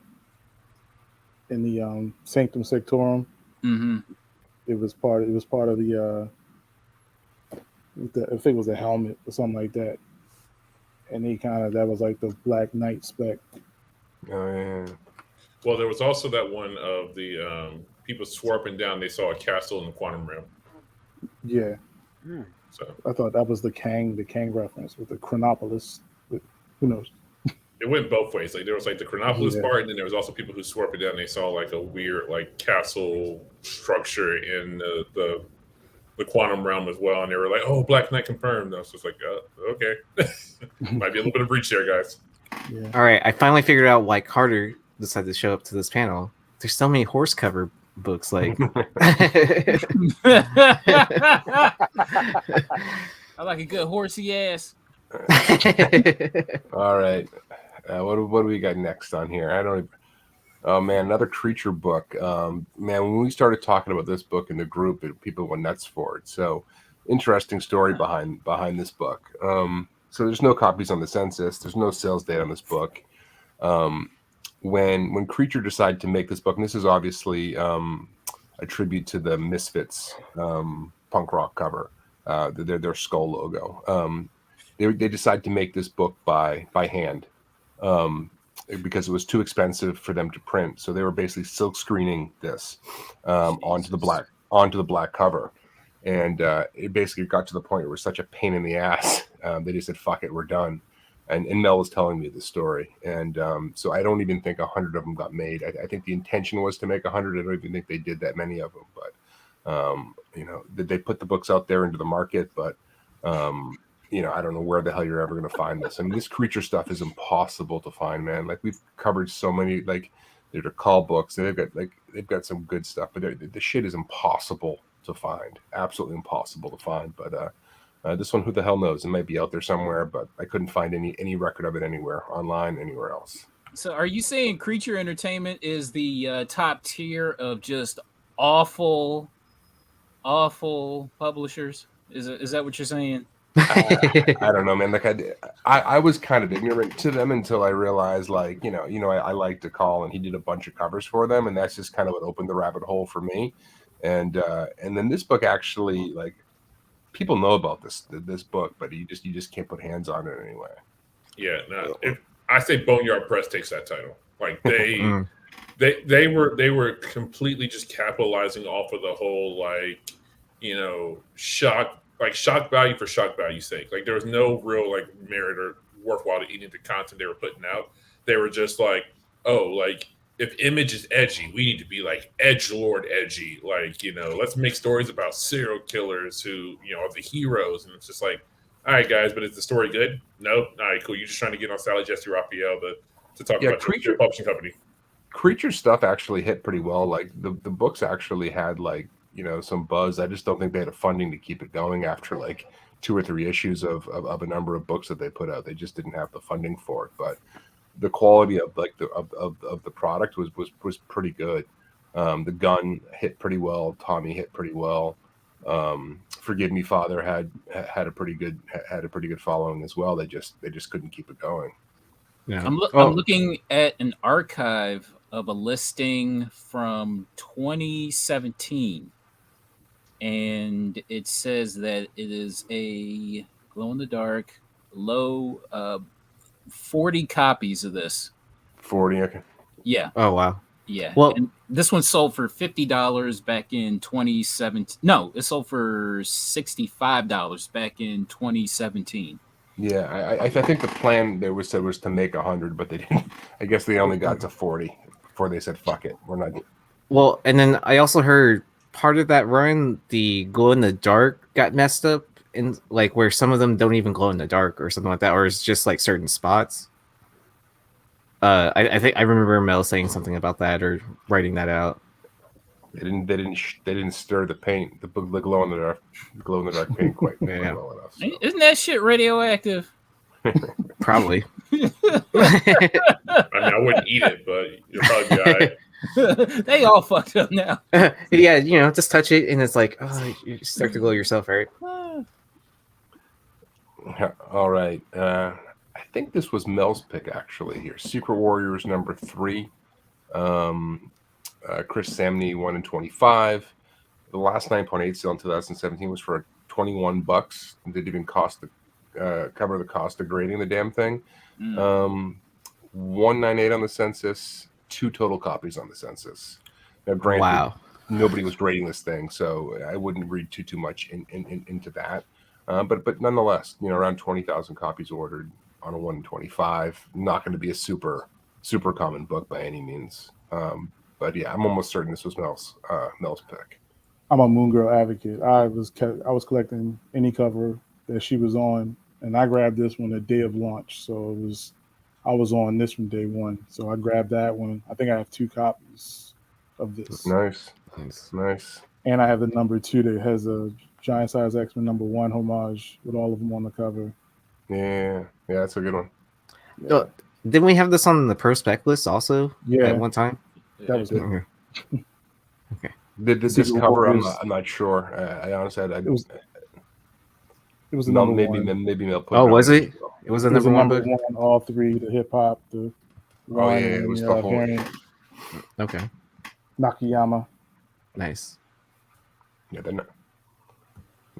Sanctum Sanctorum. Mm-hmm. It was part of the I think it was a helmet or something like that. And that was like the Black Knight spec. Oh yeah. Well, there was also that one of the people swore up and down they saw a castle in the quantum realm. Yeah. So I thought that was the Kang reference with the Chronopolis. But who knows? it went both ways. Like there was like the Chronopolis Yeah. part, and then there was also people who swore up and down. And they saw like a weird like castle structure in the quantum realm as well, and they were like, "Oh, Black Knight confirmed." I was just like, "Okay, might be a little bit of breach there, guys." Yeah. All right, I finally figured out why Carter decided to show up to this panel. There's so many horse cover books, like. I like a good horsey ass. All right. What do we got next on here? I don't. Oh man, another creature book. Man, when we started talking about this book in the group, people went nuts for it. So, interesting story behind this book. So there's no copies on the census. There's no sales date on this book. When Creature decided to make this book, and this is obviously a tribute to the Misfits punk rock cover, their skull logo. They decided to make this book by hand because it was too expensive for them to print. So they were basically silk screening this onto the black cover, and it basically got to the point where it was such a pain in the ass. They just said, "Fuck it, we're done." And Mel was telling me the story, and so I don't even think 100 of them got made. I think the intention was to make 100. I don't even think they did that many of them, but they put the books out there into the market, but I don't know where the hell you're ever going to find this. I mean, this creature stuff is impossible to find, man. Like we've covered so many, like they're call books. They've got some good stuff, but the shit is impossible to find. Absolutely impossible to find. But this one, who the hell knows? It might be out there somewhere, but I couldn't find any record of it anywhere, online, anywhere else. So are you saying Creature Entertainment is the top tier of just awful publishers? Is that what you're saying? I don't know, man. Like I was kind of ignorant to them until I realized, like, I like to call, and he did a bunch of covers for them, and that's just kind of what opened the rabbit hole for me. And then this book actually, like, people know about this book, but you just can't put hands on it anyway. Yeah, no. If I say Boneyard Press takes that title, like they were completely just capitalizing off of the whole shock value for shock value's sake. Like there was no real like merit or worthwhile to eating the content they were putting out. They were just like, oh, like if Image is edgy, we need to be like edgelord edgy. Like, let's make stories about serial killers who, are the heroes. And it's just like, all right, guys, but is the story good? No. All right, cool. You're just trying to get on Sally Jesse Raphael to talk about your publishing company. Creature stuff actually hit pretty well. Like the books actually had like, some buzz. I just don't think they had the funding to keep it going after like 2 or 3 issues of a number of books that they put out. They just didn't have the funding for it. But the quality of like the product was pretty good. The gun hit pretty well. Tommy hit pretty well. Forgive Me Father had a pretty good following as well. They just couldn't keep it going. Yeah. I'm looking at an archive of a listing from 2017, and it says that it is a glow in the dark low 40 copies of this. 40, okay. Yeah. Oh wow. Yeah. Well, and this one sold for $50 back in 2017. No, it sold for $65 back in 2017. Yeah, I think the plan was to make 100, but they didn't. I guess they only got to 40 before they said, "Fuck it, we're not." Well, and then I also heard part of that run, the glow in the dark got messed up, in like where some of them don't even glow in the dark or something like that, or it's just like certain spots. I think I remember Mel saying something about that or writing that out. They didn't stir the paint, the glow in the dark paint quite well enough. So. Isn't that shit radioactive? Probably. I mean, I wouldn't eat it, but you'll probably be all right. They all fucked up now. Yeah, just touch it and it's like, oh, you start to glow yourself, right? All right. I think this was Mel's pick actually here. Secret Warriors number 3. Chris Samney 1 in 25. The last 9.8 sale in 2017 was for $21. It didn't even cost cover the cost of grading the damn thing. 198 on the census, 2 total copies on the census. Now, granted, nobody was grading this thing, so I wouldn't read too much into that. But nonetheless, around 20,000 copies ordered. on a 125. Not going to be a super common book by any means. But yeah, I'm almost certain this was Mel's pick. I'm a Moon Girl advocate. I was collecting any cover that she was on, and I grabbed this one the day of launch. So I was on this from day one. So I grabbed that one. I think I have 2 copies of this. Nice. And I have the number 2 that has a giant size X-Men number 1 homage with all of them on the cover. Yeah, that's a good one. Yeah. Didn't we have this on the prospect list also? Yeah. At one time. That was it. Okay. Did this Secret cover? Warriors. I'm not sure. I honestly, It was the number maybe 1. Maybe Mel put Oh, it was on it? It was the It was number the one number book. 1, all 3, the hip hop, the one, it was the whole variant, Okay. Nakayama. Nice. Yeah, they're not.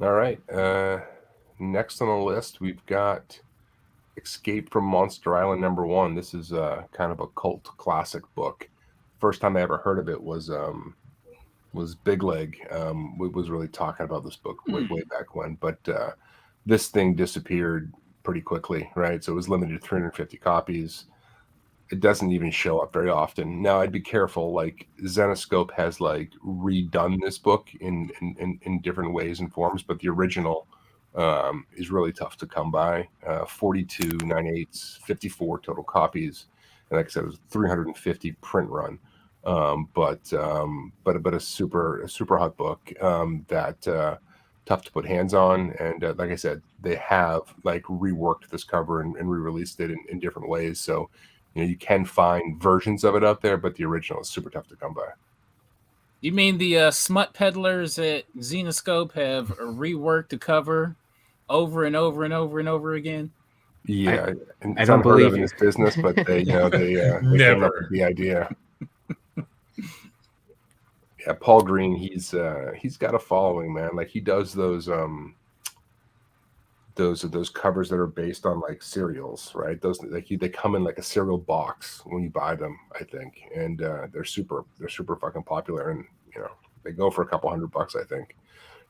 All right. Next on the list, we've got Escape from Monster Island number 1. This is kind of a cult classic book. First time I ever heard of it was Big Leg. Was really talking about this book way back when, but this thing disappeared pretty quickly, right? So it was limited to 350 copies. It doesn't even show up very often. Now I'd be careful. Like Zenoscope has like redone this book in different ways and forms, but the original is really tough to come by. 42 9/8, 54 total copies, and like I said, it was 350 print run. But a super hot book that tough to put hands on, and like I said, they have like reworked this cover and re-released it in different ways. So you can find versions of it out there, but the original is super tough to come by. You mean the smut peddlers at Zenoscope have reworked the cover over and over and over and over again? Yeah, I don't believe in this business, but they came up with the idea. Yeah, Paul Green, he's got a following, man. Like he does those covers that are based on like cereals, right? Those they come in like a cereal box when you buy them, I think, and they're super fucking popular, and they go for a couple $100, I think,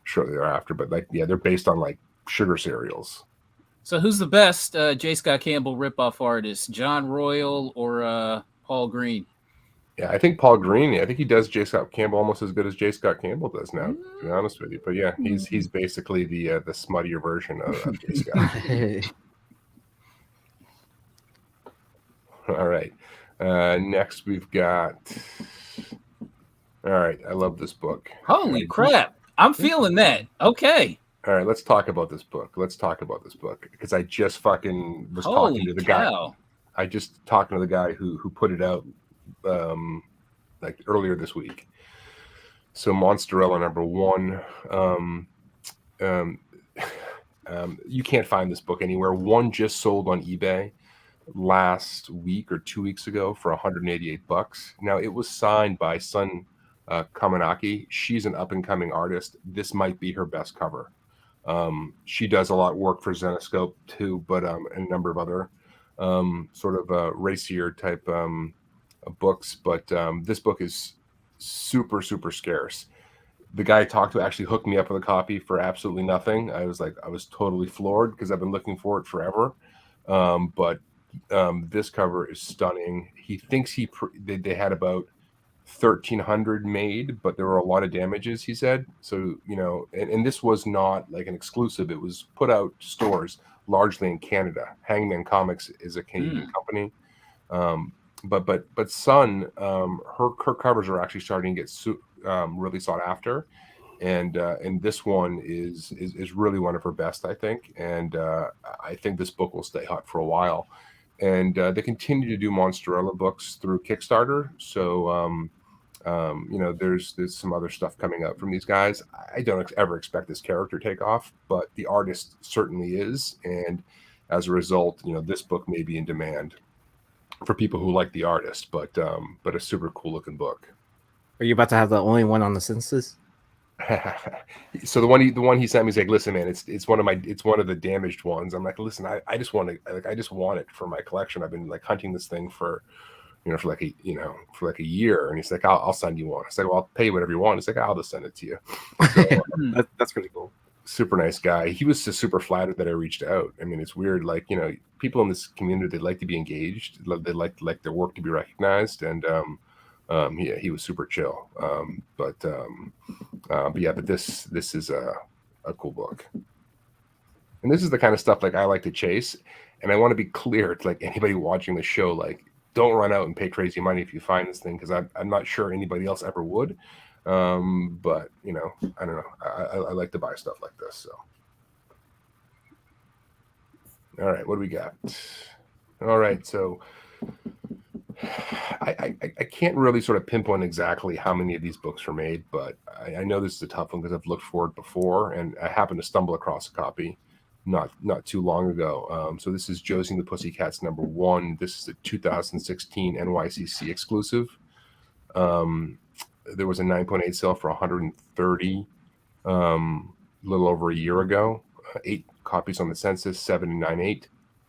shortly thereafter. But like, yeah, they're based on like sugar cereals. So who's the best J. Scott Campbell ripoff artist, John Royal or Paul Green? Yeah, I think Paul Green. I think he does J. Scott Campbell almost as good as J. Scott Campbell does now, to be honest with you. But yeah, he's basically the smuttier version of J. Scott. All right. Next we've got. All right, I love this book. Holy crap! I'm feeling that. Okay. All right, let's talk about this book. Because I just fucking was talking to the guy. I just talking to the guy who put it out like earlier this week. So Monsterla number 1. You can't find this book anywhere. One just sold on eBay last week or 2 weeks ago for $188. Now it was signed by Sun Kamanaki. She's an up and coming artist. This might be her best cover. She does a lot of work for Zenoscope too, but a number of other sort of racier type books. But this book is super scarce. The guy I talked to actually hooked me up with a copy for absolutely nothing. I was totally floored because I've been looking for it forever. But this cover is stunning. He thinks they had about 1,300 made, but there were a lot of damages, he said. So, and this was not like an exclusive. It was put out to stores largely in Canada. Hangman Comics is a Canadian company. But Sun, her covers are actually starting to get really sought after. And this one is really one of her best, I think. And I think this book will stay hot for a while. And they continue to do Monsterla books through Kickstarter. So, there's some other stuff coming up from these guys. I don't ever expect this character to take off, but the artist certainly is. And as a result, this book may be in demand for people who like the artist, but a super cool looking book. Are you about to have the only one on the census? So the one he sent me is like, listen, man, it's one of the damaged ones. I'm like, listen, I just want it for my collection. I've been like hunting this thing for like a year. And he's like, I'll send you one. I said, well, I'll pay you whatever you want. It's like, I'll just send it to you. So, That's pretty cool. super nice guy. He was just super flattered that I reached out. I mean, it's weird. Like, you know, people in this community, they like to be engaged. They like their work to be recognized. And he was super chill. But this is a cool book. And this is the kind of stuff like I like to chase. And I want to be clear to like anybody watching the show, like, don't run out and pay crazy money if you find this thing, because I'm not sure anybody else ever would. But you know, I don't know. I like to buy stuff like this. So, all right, what do we got? All right, so I can't really sort of pinpoint exactly how many of these books were made, but I know this is a tough one because I've looked for it before, and I happened to stumble across a copy not too long ago. So this is Josie the Pussycats #1. This is a 2016 NYCC exclusive. There was a 9.8 sale for 130 a little over a year ago. 8 copies on the census, 798.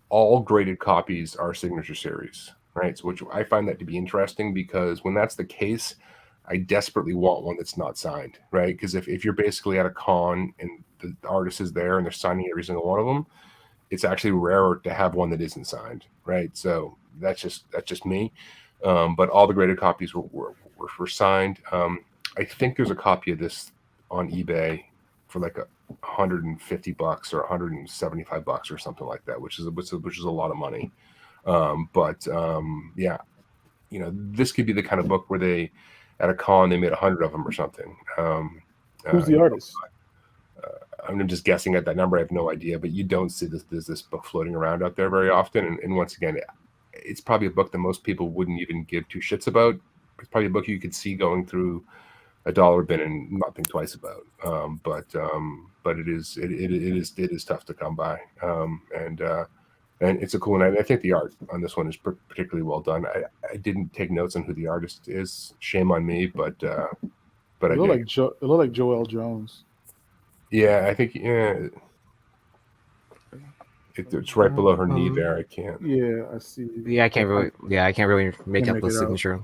All graded copies are signature series, right? So which I find that to be interesting, because when that's the case, I desperately want one that's not signed, right? Because if you're basically at a con and the artist is there and they're signing every single one of them, it's actually rarer to have one that isn't signed, right? So that's just me. But all the graded copies were signed. I think there's a copy of this on eBay for like $150 or $175 or something like that, which is a lot of money. Yeah, you know, this could be the kind of book where they at a con they made 100 of them or something. Who's the artist? I'm just guessing at that number. I have no idea, but you don't see this book floating around out there very often. And once again, it's probably a book that most people wouldn't even give 2 shits about. It's probably a book you could see going through a dollar bin and not think twice about. But it is tough to come by. And it's a cool one. I think the art on this one is particularly well done. I didn't take notes on who the artist is. Shame on me, but It looked like Joel Jones. Yeah, I think it's right below her knee there. I can't. Yeah, I see. Yeah, I can't really make out the signature.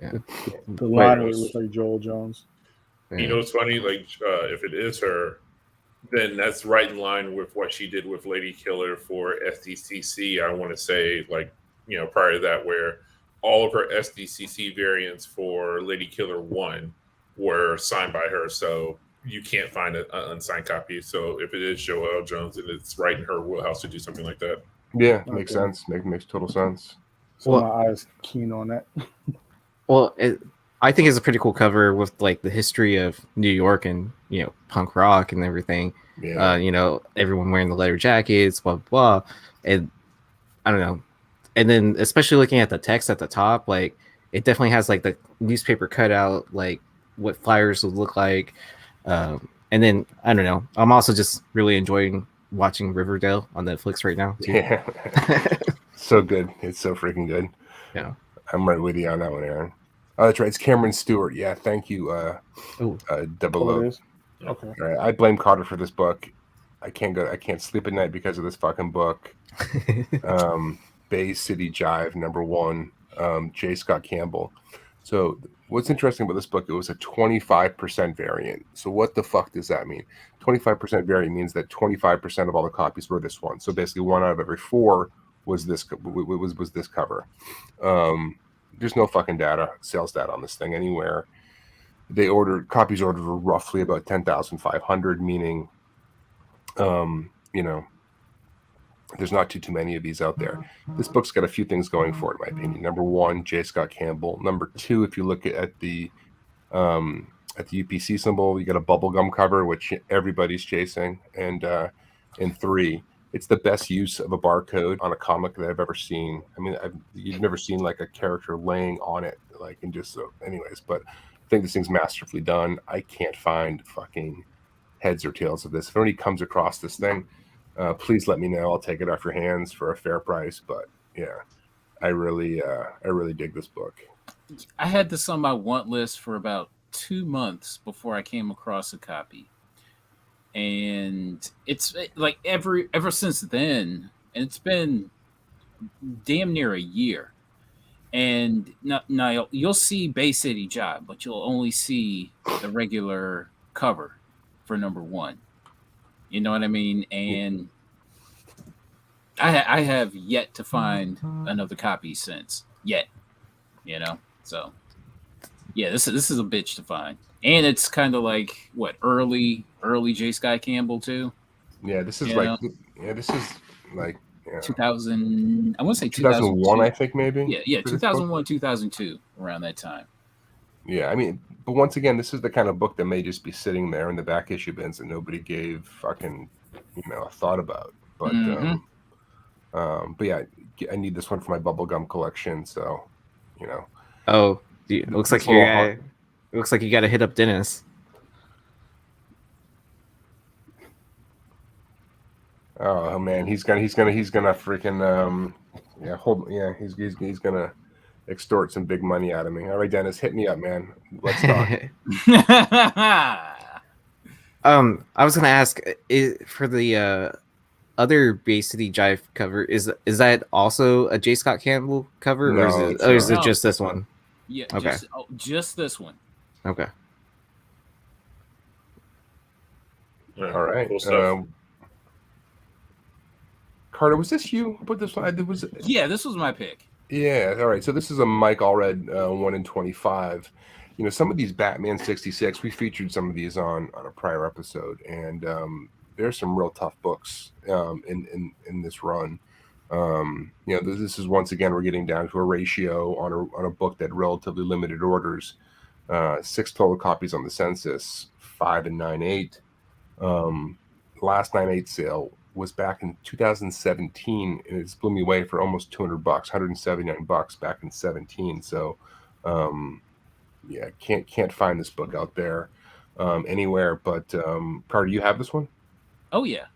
Yeah. The line looks like Joel Jones. Yeah. You know what's funny? Like, if it is her, then that's right in line with what she did with Lady Killer for SDCC. I want to say, like, you know, prior to that, where all of her SDCC variants for Lady Killer 1 were signed by her. So you can't find an unsigned copy. So if it is Joelle Jones, and it's right in her wheelhouse to do something like that. Yeah, makes sense. Makes total sense. So my eyes keen on that. Well, I think it's a pretty cool cover with like the history of New York and, you know, punk rock and everything. Yeah. You know, everyone wearing the leather jackets, blah, blah, blah. And I don't know. And then especially looking at the text at the top, like it definitely has like the newspaper cutout, like what flyers would look like. And then I don't know. I'm also just really enjoying watching Riverdale on Netflix right now, too. Yeah. So good. It's so freaking good. Yeah. I'm right with you on that one, Aaron. Oh, that's right. It's Cameron Stewart. Yeah, thank you. Double O. Okay. All right. I blame Carter for this book. I can't sleep at night because of this fucking book. Bay City Jive #1. J. Scott Campbell. So what's interesting about this book, it was a 25% variant. So what the fuck does that mean? 25% variant means that 25% of all the copies were this one. So basically 1 out of every 4 was this cover. There's no fucking sales data on this thing anywhere. Copies ordered were roughly about 10,500, meaning, you know, there's not too many of these out there. This book's got a few things going for it, in my opinion. #1, J. Scott Campbell. #2, if you look at the UPC symbol, you got a bubblegum cover, which everybody's chasing. And 3, it's the best use of a barcode on a comic that I've ever seen. I mean, you've never seen like a character laying on it, like, and just so. Anyways, but I think this thing's masterfully done. I can't find fucking heads or tails of this. If anybody comes across this thing, please let me know. I'll take it off your hands for a fair price. But yeah, I really dig this book. I had this on my want list for about 2 months before I came across a copy, and it's like ever since then, and it's been damn near a year. And now you'll see Bay City Jive, but you'll only see the regular cover for #1. You know what I mean? And I have yet to find another copy since yet. You know, so yeah, this is a bitch to find, and it's kind of like what early J. Scott Campbell too. Yeah, this is You like know? this is like 2000. I want to say 2001, 2002. I think maybe. Yeah, for this book. 2001, 2002, around that time. Yeah, I mean, but once again, this is the kind of book that may just be sitting there in the back issue bins that nobody gave fucking, a thought about. But but yeah, I need this one for my bubblegum collection. So, Oh, it looks like you got to hit up Dennis. Oh man, he's gonna freaking he's gonna extort some big money out of me. All right, Dennis, hit me up, man. Let's talk. I was gonna ask, for the other Bay City Jive cover, is that also a J. Scott Campbell cover, No, or is it not. just this one? Yeah, Okay. just this one. Okay. All right. Cool stuff. Carter, was this you who put this one? Yeah, this was my pick. Yeah. All right. So this is a Mike Allred 1 in 25. Some of these Batman 66, we featured some of these on a prior episode, and there's some real tough books in this run. This is once again we're getting down to a ratio on a book that relatively limited orders. 6 total copies on the census, 5 and 9/8. Last 9/8 sale was back in 2017, and it's blew me away for almost $200, $179 back in 17. So, can't find this book out there anywhere. But Carter, you have this one? Oh yeah.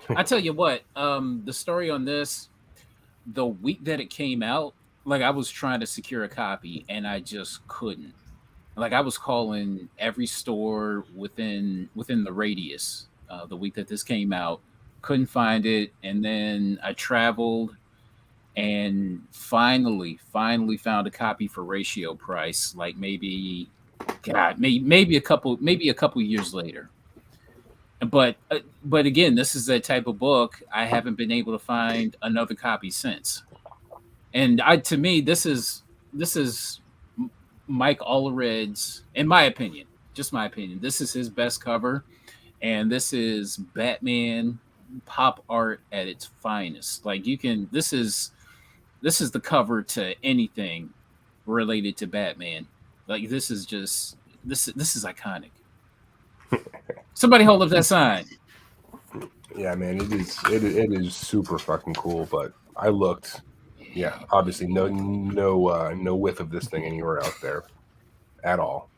I tell you what, the story on this, the week that it came out, like I was trying to secure a copy and I just couldn't. Like I was calling every store within the radius. The week that this came out, couldn't find it, and then I traveled and finally found a copy for ratio price, like maybe a couple years later. But again, this is that type of book I haven't been able to find another copy since. And to me, this is Mike Allred's, in my opinion, just my opinion, this is his best cover, and this is Batman pop art at its finest. Like this is the cover to anything related to Batman. Like this is iconic. Somebody hold up that sign. Yeah, man, it is super fucking cool. But I looked, yeah, obviously no whiff of this thing anywhere out there at all.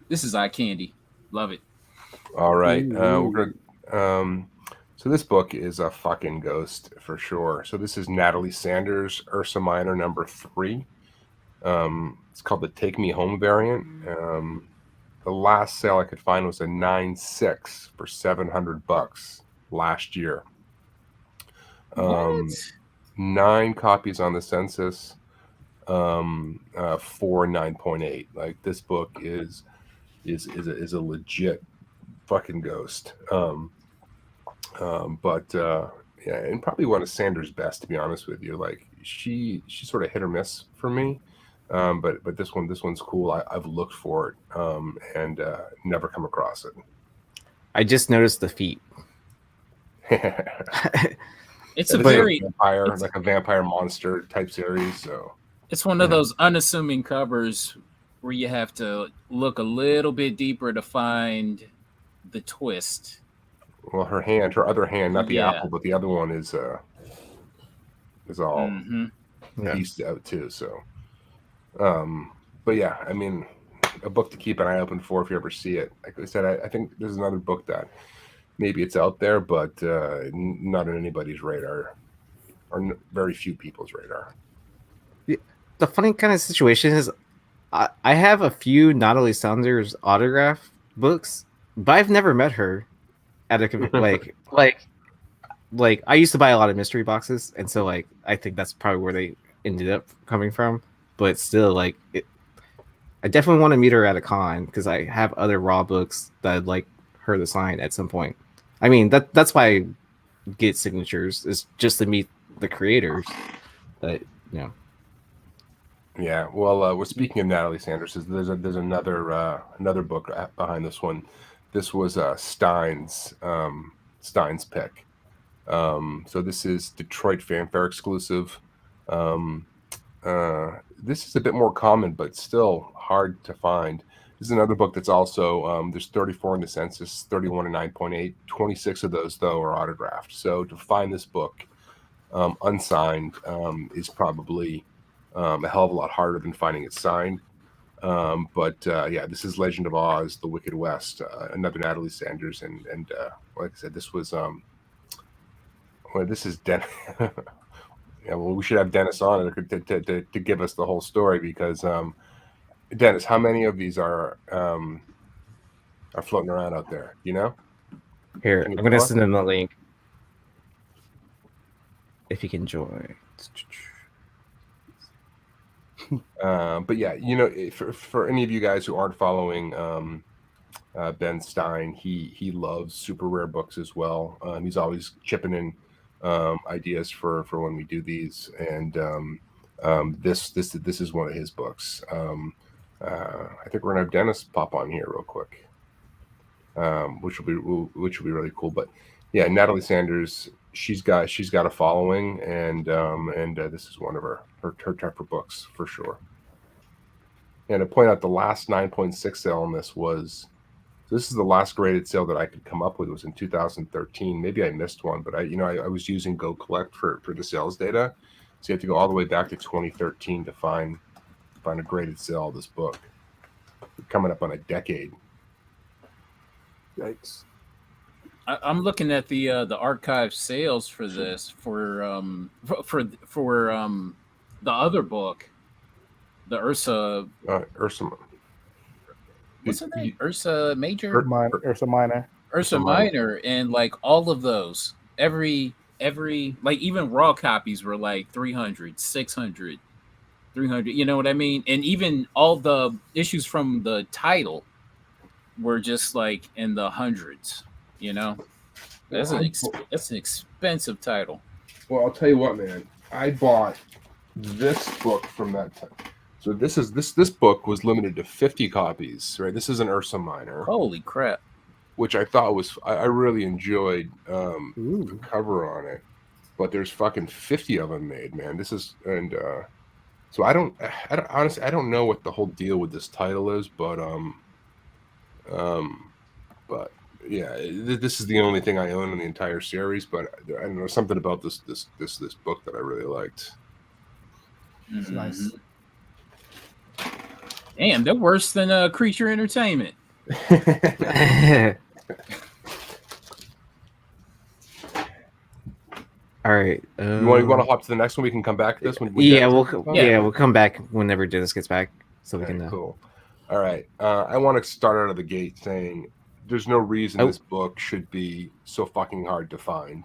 This is eye candy. Love it. All right, we're gonna. So this book is a fucking ghost for sure. So this is Natalie Sanders, Ursa Minor #3. It's called the Take Me Home variant. The last sale I could find was a 9.6 for $700 last year. 9 copies on the census, 4 9.8. Like this book is a legit fucking ghost. Yeah, and probably one of Sanders' best, to be honest with you. Like she sort of hit or miss for me. But this one's cool. I've looked for it and never come across it. I just noticed the feet. It's a very vampire, like a vampire monster type series. So it's one of those unassuming covers where you have to look a little bit deeper to find the twist. Well, her other hand, not the apple, but the other one is all pieced out too. So, but yeah, I mean, a book to keep an eye open for if you ever see it. Like I said, I think there's another book that maybe it's out there, but not on anybody's radar, or very few people's radar. The funny kind of situation is, I have a few Natalie Sanders autograph books, but I've never met her at a like I used to buy a lot of mystery boxes, and so like I think that's probably where they ended up coming from. But still, like I definitely want to meet her at a con because I have other raw books that I'd like her to sign at some point. I mean, that's why I get signatures, is just to meet the creators. But Yeah, well, we're speaking of Natalie Sanders. There's another book behind this one. This was Stein's pick. So this is Detroit Fanfare exclusive. This is a bit more common, but still hard to find. This is another book that's also there's 34 in the census, 31 and 9.8. 26 of those though are autographed. So to find this book unsigned is probably a hell of a lot harder than finding it signed. But this is Legend of Oz, The Wicked West, another Natalie Sanders, and like I said, this was this is Dennis. Yeah, well, we should have Dennis on to give us the whole story because Dennis, how many of these are floating around out there? You know? here, I'm gonna send him the link if he can join. But yeah, for any of you guys who aren't following Ben Stein, he loves super rare books as well. He's always chipping in ideas for when we do these, and this is one of his books. I think we're gonna have Dennis pop on here real quick, which will be really cool. But yeah, Natalie Sanders, she's got a following, and this is one of her tougher books for sure. And to point out, the last 9.6 sale on this is the last graded sale that I could come up with. It was in 2013. Maybe I missed one, but I was using Go Collect for the sales data, so you have to go all the way back to 2013 to find a graded sale of this book. We're coming up on a decade. Yikes. I'm looking at the archive sales for this for the other book, the Ursa. Ursa. What's her name? Ursa Major. Ursa Minor. Ursa Minor, and like all of those, every like even raw copies were like 300, 600, 300. You know what I mean? And even all the issues from the title were just like in the hundreds. You know, that's an expensive title. Well, I'll tell you what, man. I bought this book from that time. So this book was limited to 50 copies, right? This is an Ursa Minor. Holy crap! Which I thought I really enjoyed the cover on it, but there's fucking 50 of them made, man. This is so I don't honestly I don't know what the whole deal with this title is, but yeah, this is the only thing I own in the entire series. But I don't know, something about this book that I really liked. It's nice. Damn, they're worse than Creature Entertainment. All right. You want to hop to the next one? We can come back to this one. We'll come back whenever Dennis gets back, so we can. Cool. All right. I want to start out of the gate saying there's no reason this book should be so fucking hard to find.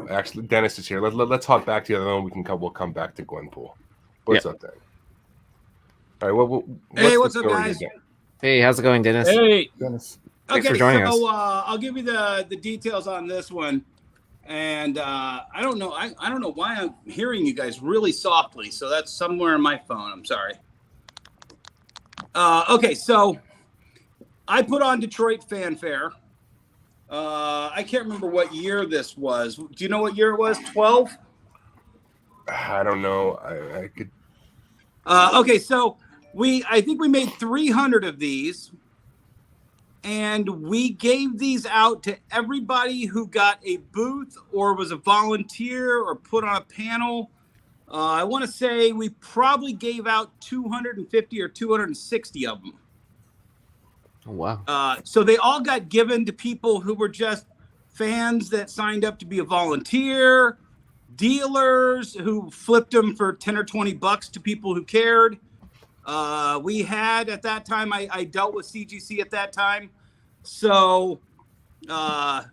Actually, Dennis is here. Let's hop back to the other one. We'll come back to Gwenpool. What's up, then? All right. Hey, what's up, guys? Hey, how's it going, Dennis? Hey, Dennis. Thanks for joining us. I'll give you the details on this one, and I don't know. I don't know why I'm hearing you guys really softly. So that's somewhere in my phone. I'm sorry. Okay, so I put on Detroit Fanfare. I can't remember what year this was. Do you know what year it was? 12? I don't know. I could. Okay, so I think we made 300 of these, and we gave these out to everybody who got a booth or was a volunteer or put on a panel. I want to say we probably gave out 250 or 260 of them. Oh, wow. So they all got given to people who were just fans that signed up to be a volunteer, dealers who flipped them for 10 or 20 bucks to people who cared. We had at that time, I dealt with CGC at that time. So I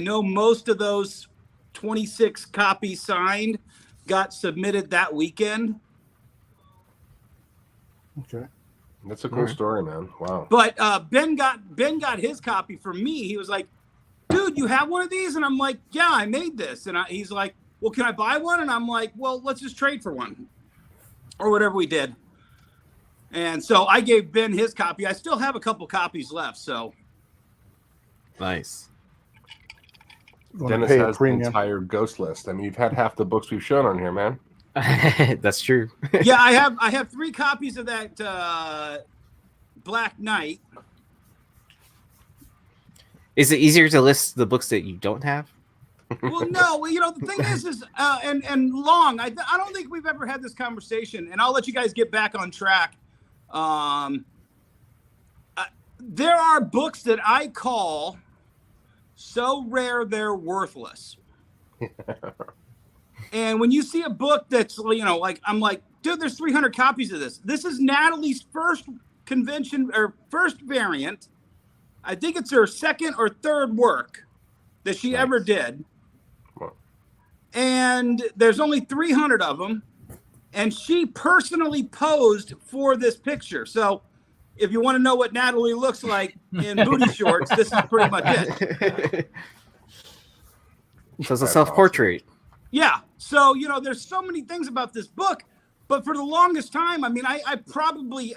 know most of those 26 copies signed got submitted that weekend. Okay. That's a cool story, man. Wow. But Ben got his copy from me. He was like, "Dude, you have one of these?" And I'm like, "Yeah, I made this." And he's like, "Well, can I buy one?" And I'm like, "Well, let's just trade for one," or whatever we did. And so I gave Ben his copy. I still have a couple copies left. So Nice. Dennis has the entire ghost list. I mean, you've had half the books we've shown on here, man. That's true. yeah, I have 3 copies of that Black Knight. Is it easier to list the books that you don't have? Well, no. You know, the thing is and Long. I don't think we've ever had this conversation, and I'll let you guys get back on track. There are books that I call so rare they're worthless. And when you see a book that's, you know, like, I'm like, dude, there's 300 copies of this. This is Natalie's first convention or first variant. I think it's her second or third work that she ever did. And there's only 300 of them. And she personally posed for this picture. So if you want to know what Natalie looks like in booty shorts, this is pretty much it. So it's a self-portrait. Yeah. So, you know, there's so many things about this book, but for the longest time, I mean, I probably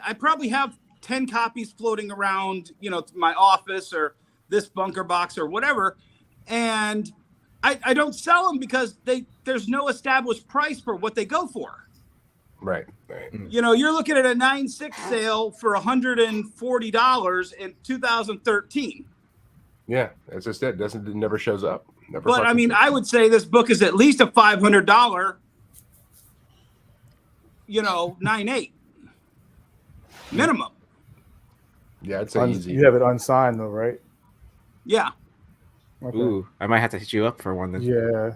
have 10 copies floating around, you know, my office or this bunker box or whatever. And I don't sell them because there's no established price for what they go for. Right. You know, you're looking at a 9.6 sale for $140 in 2013. Yeah, that's just it. It never shows up. Never. But I mean, I would say this book is at least a $500, you know, 9.8 minimum. Yeah, I'd say easy. You have it unsigned though, right? Yeah. Okay. Ooh, I might have to hit you up for one then. Yeah.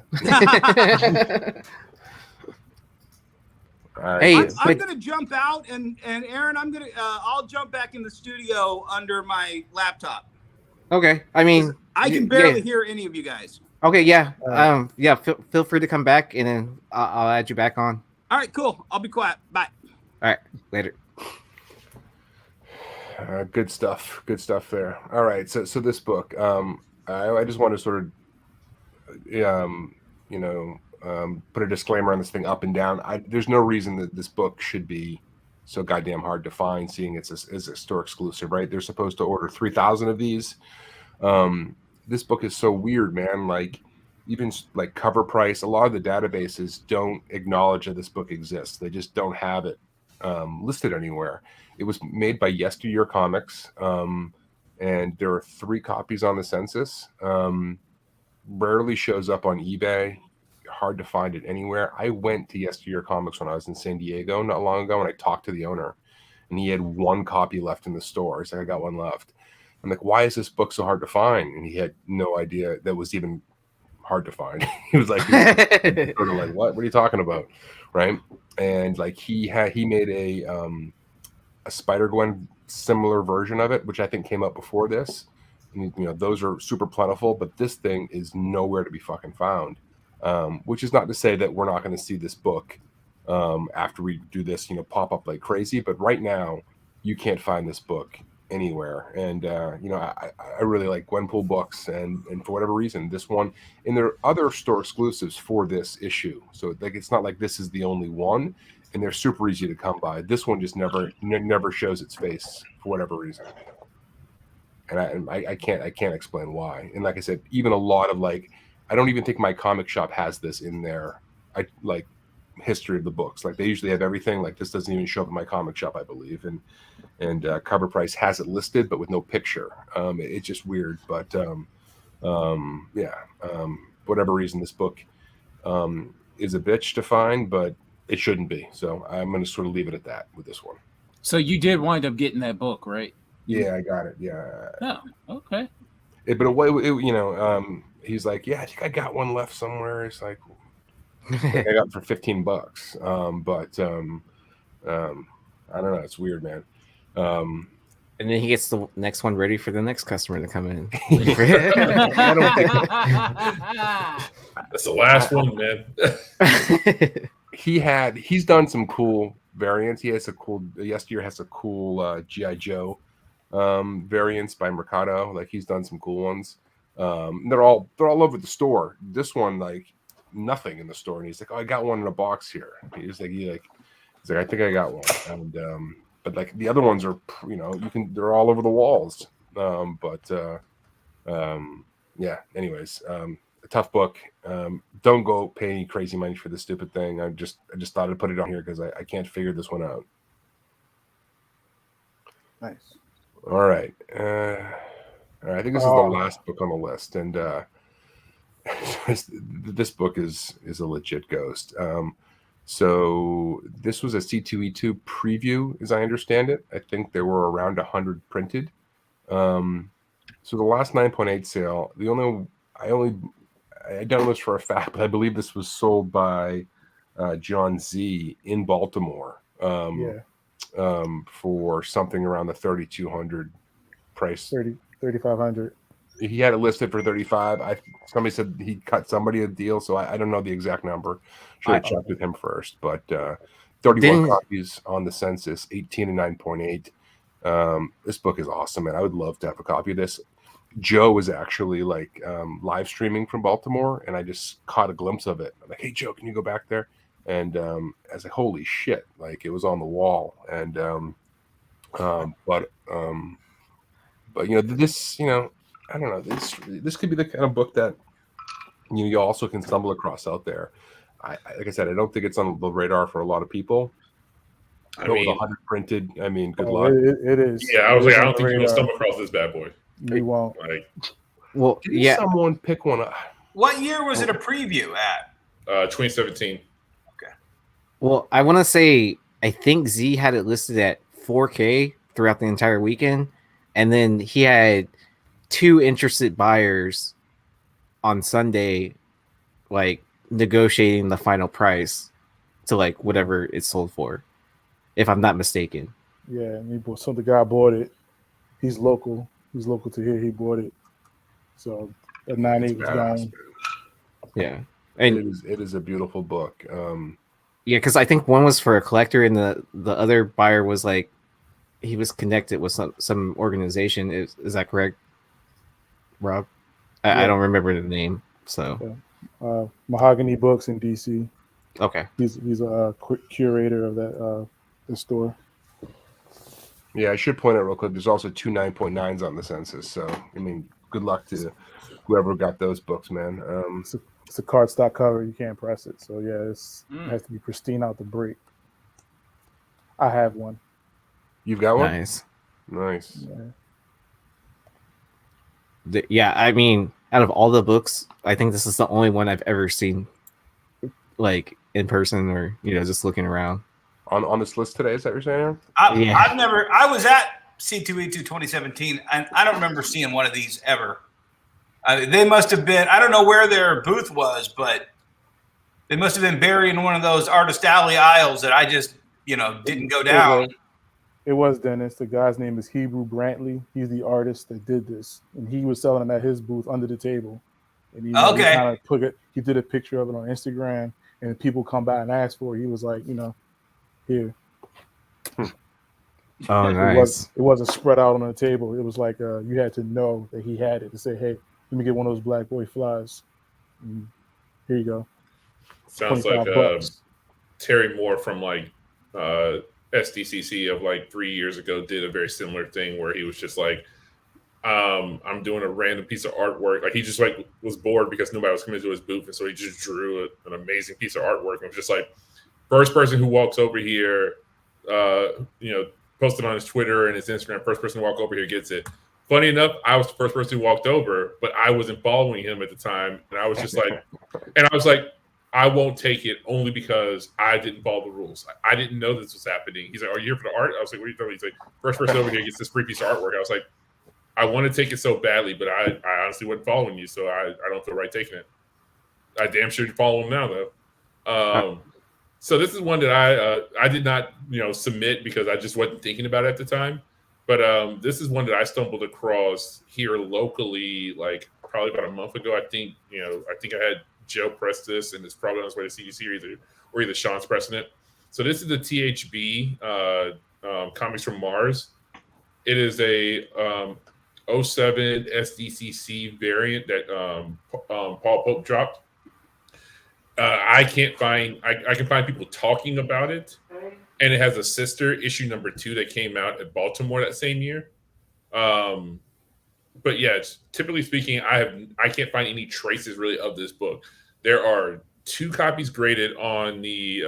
Right. Hey, I'm gonna jump out, and Aaron, I'll jump back in the studio under my laptop. Okay. I mean, I can barely hear any of you guys. Okay, yeah. Yeah, feel free to come back, and then I'll add you back on. All right, cool. I'll be quiet. Bye. All right, later. Good stuff. Good stuff there. All right. So this book, I just want to sort of, put a disclaimer on this thing up and down. There's no reason that this book should be so goddamn hard to find, seeing it's a store exclusive, right? They're supposed to order 3,000 of these. This book is so weird, man. Like, even like cover price, a lot of the databases don't acknowledge that this book exists. They just don't have it listed anywhere. It was made by Yesteryear Comics, and there are 3 copies on the census. Rarely shows up on eBay. Hard to find it anywhere. I went to Yesteryear Comics when I was in San Diego not long ago, and I talked to the owner, and he had 1 copy left in the store. He's like, I got 1 left. I'm like, why is this book so hard to find? And he had no idea that was even hard to find. He was like, sort of like, what are you talking about? Right. And like he made a Spider-Gwen similar version of it, which I think came out before this. And, you know, those are super plentiful, but this thing is nowhere to be fucking found. Which is not to say that we're not going to see this book after we do this, you know, pop up like crazy. But right now, you can't find this book anywhere. And I really like Gwenpool books, and for whatever reason, this one, and there are other store exclusives for this issue. So like, it's not like this is the only one, and they're super easy to come by. This one just never shows its face for whatever reason. And I can't explain why. And like I said, even a lot of like, I don't even think my comic shop has this in their history of the books. Like, they usually have everything. Like, this doesn't even show up in my comic shop, I believe. And Cover Price has it listed, but with no picture. It's just weird. But whatever reason, this book is a bitch to find, but it shouldn't be. So I'm going to sort of leave it at that with this one. So you did wind up getting that book, right? Yeah, I got it. Yeah. Oh, okay. He's like, yeah, I think I got 1 left somewhere. It's like, I got it for $15. I don't know. It's weird, man. And then he gets the next one ready for the next customer to come in. I don't think That's the last one, man. he's done some cool variants. He has a cool. Yesteryear has a cool GI Joe variants by Mercado. Like he's done some cool ones. They're all over the store. This one, like nothing in the store, and he's like, "Oh, I got one in a box here." He's like, I think I got one, and but like the other ones are, they're all over the walls. Yeah. Anyways, a tough book. Don't go pay any crazy money for this stupid thing. I just thought I'd put it on here because I can't figure this one out. Nice. All right. I think this is the last book on the list, and this book is a legit ghost. So this was a C2E2 preview, as I understand it. I think there were around 100 printed. So the last 9.8 sale, I don't know this for a fact, but I believe this was sold by John Z in Baltimore. For something around the 3,200 price. 3,500. He had it listed for 35. Somebody said he cut somebody a deal, so I don't know the exact number. Should have checked with him first, but 31 copies on the census, 18 and 9.8. This book is awesome, man. I would love to have a copy of this. Joe was actually like live streaming from Baltimore, and I just caught a glimpse of it. I'm like, "Hey, Joe, can you go back there?" And I was like, "Holy shit!" Like it was on the wall, and but this, I don't know. This could be the kind of book that you also can stumble across out there. Like I said, I don't think it's on the radar for a lot of people. With 100 printed, good luck. It is. Yeah, I was like, I don't think you're gonna stumble across this bad boy. You won't. Like, well, did someone pick one up? What year was it a preview at? 2017. Okay. Well, I want to say I think Z had it listed at 4K throughout the entire weekend, and then he had 2 interested buyers on Sunday, like negotiating the final price to like whatever it's sold for, if I'm not mistaken. Yeah, and the guy bought it. He's local. He's local to here. He bought it. So at 9.8 was gone. Yeah, and it is a beautiful book. Yeah, because I think one was for a collector, and the other buyer was like he was connected with some organization. Is that correct, Rob? I don't remember the name. So Mahogany Books in DC. Okay, he's a curator of that the store. Yeah, I should point out real quick. There's also 2 9.9s on the census. So good luck to whoever got those books, man. It's a cardstock cover. You can't press it. So yeah, it has to be pristine out the break. I have one. You've got one? Nice. Yeah. Out of all the books, I think this is the only one I've ever seen, like in person or just looking around. On this list today, is that what you're saying, Aaron? I was at C2E2 2017, and I don't remember seeing one of these ever. They must have been, I don't know where their booth was, but they must have been buried in one of those Artist Alley aisles that I just, didn't go down. It was Dennis. The guy's name is Hebrew Brantley. He's the artist that did this, and he was selling them at his booth under the table. And he kind of he did a picture of it on Instagram, and people come by and ask for it. He was like, here. Oh, nice. It wasn't spread out on the table. It was like you had to know that he had it to say, hey, let me get one of those Black Boy flies. And here you go. Sounds like Terry Moore from like SDCC of like 3 years ago did a very similar thing where he was just like, I'm doing a random piece of artwork. Like he just like was bored because nobody was coming to his booth, and so he just drew an amazing piece of artwork. And it was just like, first person who walks over here, posted on his Twitter and his Instagram, first person to walk over here gets it. Funny enough, I was the first person who walked over, but I wasn't following him at the time. And I was just like, I won't take it only because I didn't follow the rules. I didn't know this was happening. He's like, are you here for the art? I was like, what are you talking about? He's like, first person over here gets this free piece of artwork. I was like, I want to take it so badly, but I honestly wasn't following you, so I don't feel right taking it. I damn sure follow him now, though. So this is one that I did not submit because I just wasn't thinking about it at the time. But this is one that I stumbled across here locally, like probably about a month ago. I think I had Joe press this, and it's probably on its way to CDC or either Sean's pressing it. So this is the THB Comics from Mars. It is a 07 SDCC variant that Paul Pope dropped. I can't find. I can find people talking about it, and it has a sister issue number 2 that came out at Baltimore that same year. But yeah, typically speaking, I can't find any traces really of this book. There are 2 copies graded on the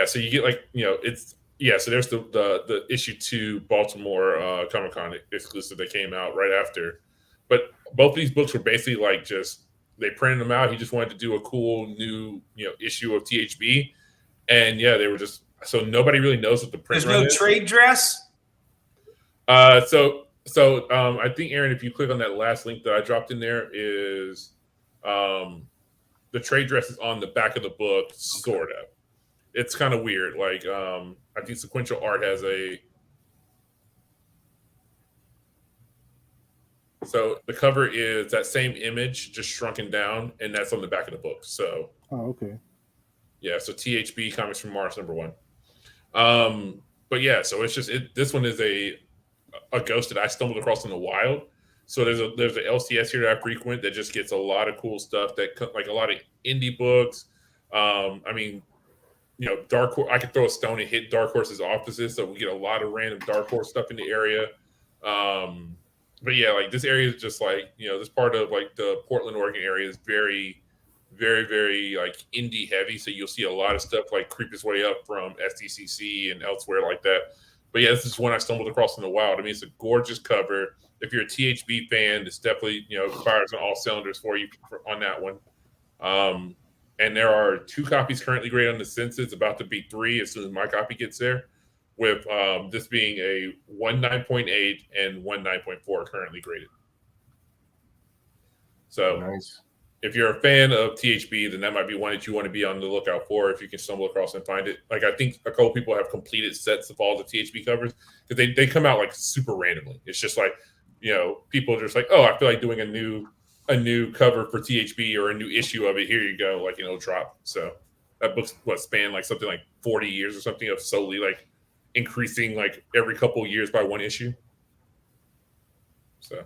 so you get so there's the issue 2 Baltimore Comic-Con exclusive that came out right after. But both of these books were basically like just they printed them out. He just wanted to do a cool new issue of THB, and they were just so nobody really knows what the print. There's no trade dress. So I think Aaron, if you click on that last link that I dropped in there, is the trade dress is on the back of the book, sort of. It's kind of weird. Like I think Sequential Art has a. So the cover is that same image, just shrunken down, and that's on the back of the book. So. Oh, okay. Yeah. So THB Comics from Mars #1. But yeah, so it's just this one is a ghost that I stumbled across in the wild. So there's an LCS here that I frequent that just gets a lot of cool stuff that like a lot of indie books. I mean, Dark Horse. I could throw a stone and hit Dark Horse's offices, so we get a lot of random Dark Horse stuff in the area. But yeah, like this area is just like this part of like the Portland, Oregon area is very, very, very like indie heavy. So you'll see a lot of stuff like creep its way up from SDCC and elsewhere like that. But yeah, this is one I stumbled across in the wild. I mean, it's a gorgeous cover. If you're a THB fan, it's definitely fires on all cylinders for you on that one. And there are 2 copies currently graded on the Census, about to be 3 as soon as my copy gets there, with this being a 1.9.8 and 1.9.4 currently graded. So Nice. If you're a fan of THB, then that might be one that you want to be on the lookout for if you can stumble across and find it. Like I think a couple people have completed sets of all the THB covers because they come out like super randomly. It's just like, people are just like, oh, I feel like doing a new cover for THB or a new issue of it. Here you go, like drop. So that book's spanned like something like 40 years or something of solely like increasing like every couple of years by 1 issue. So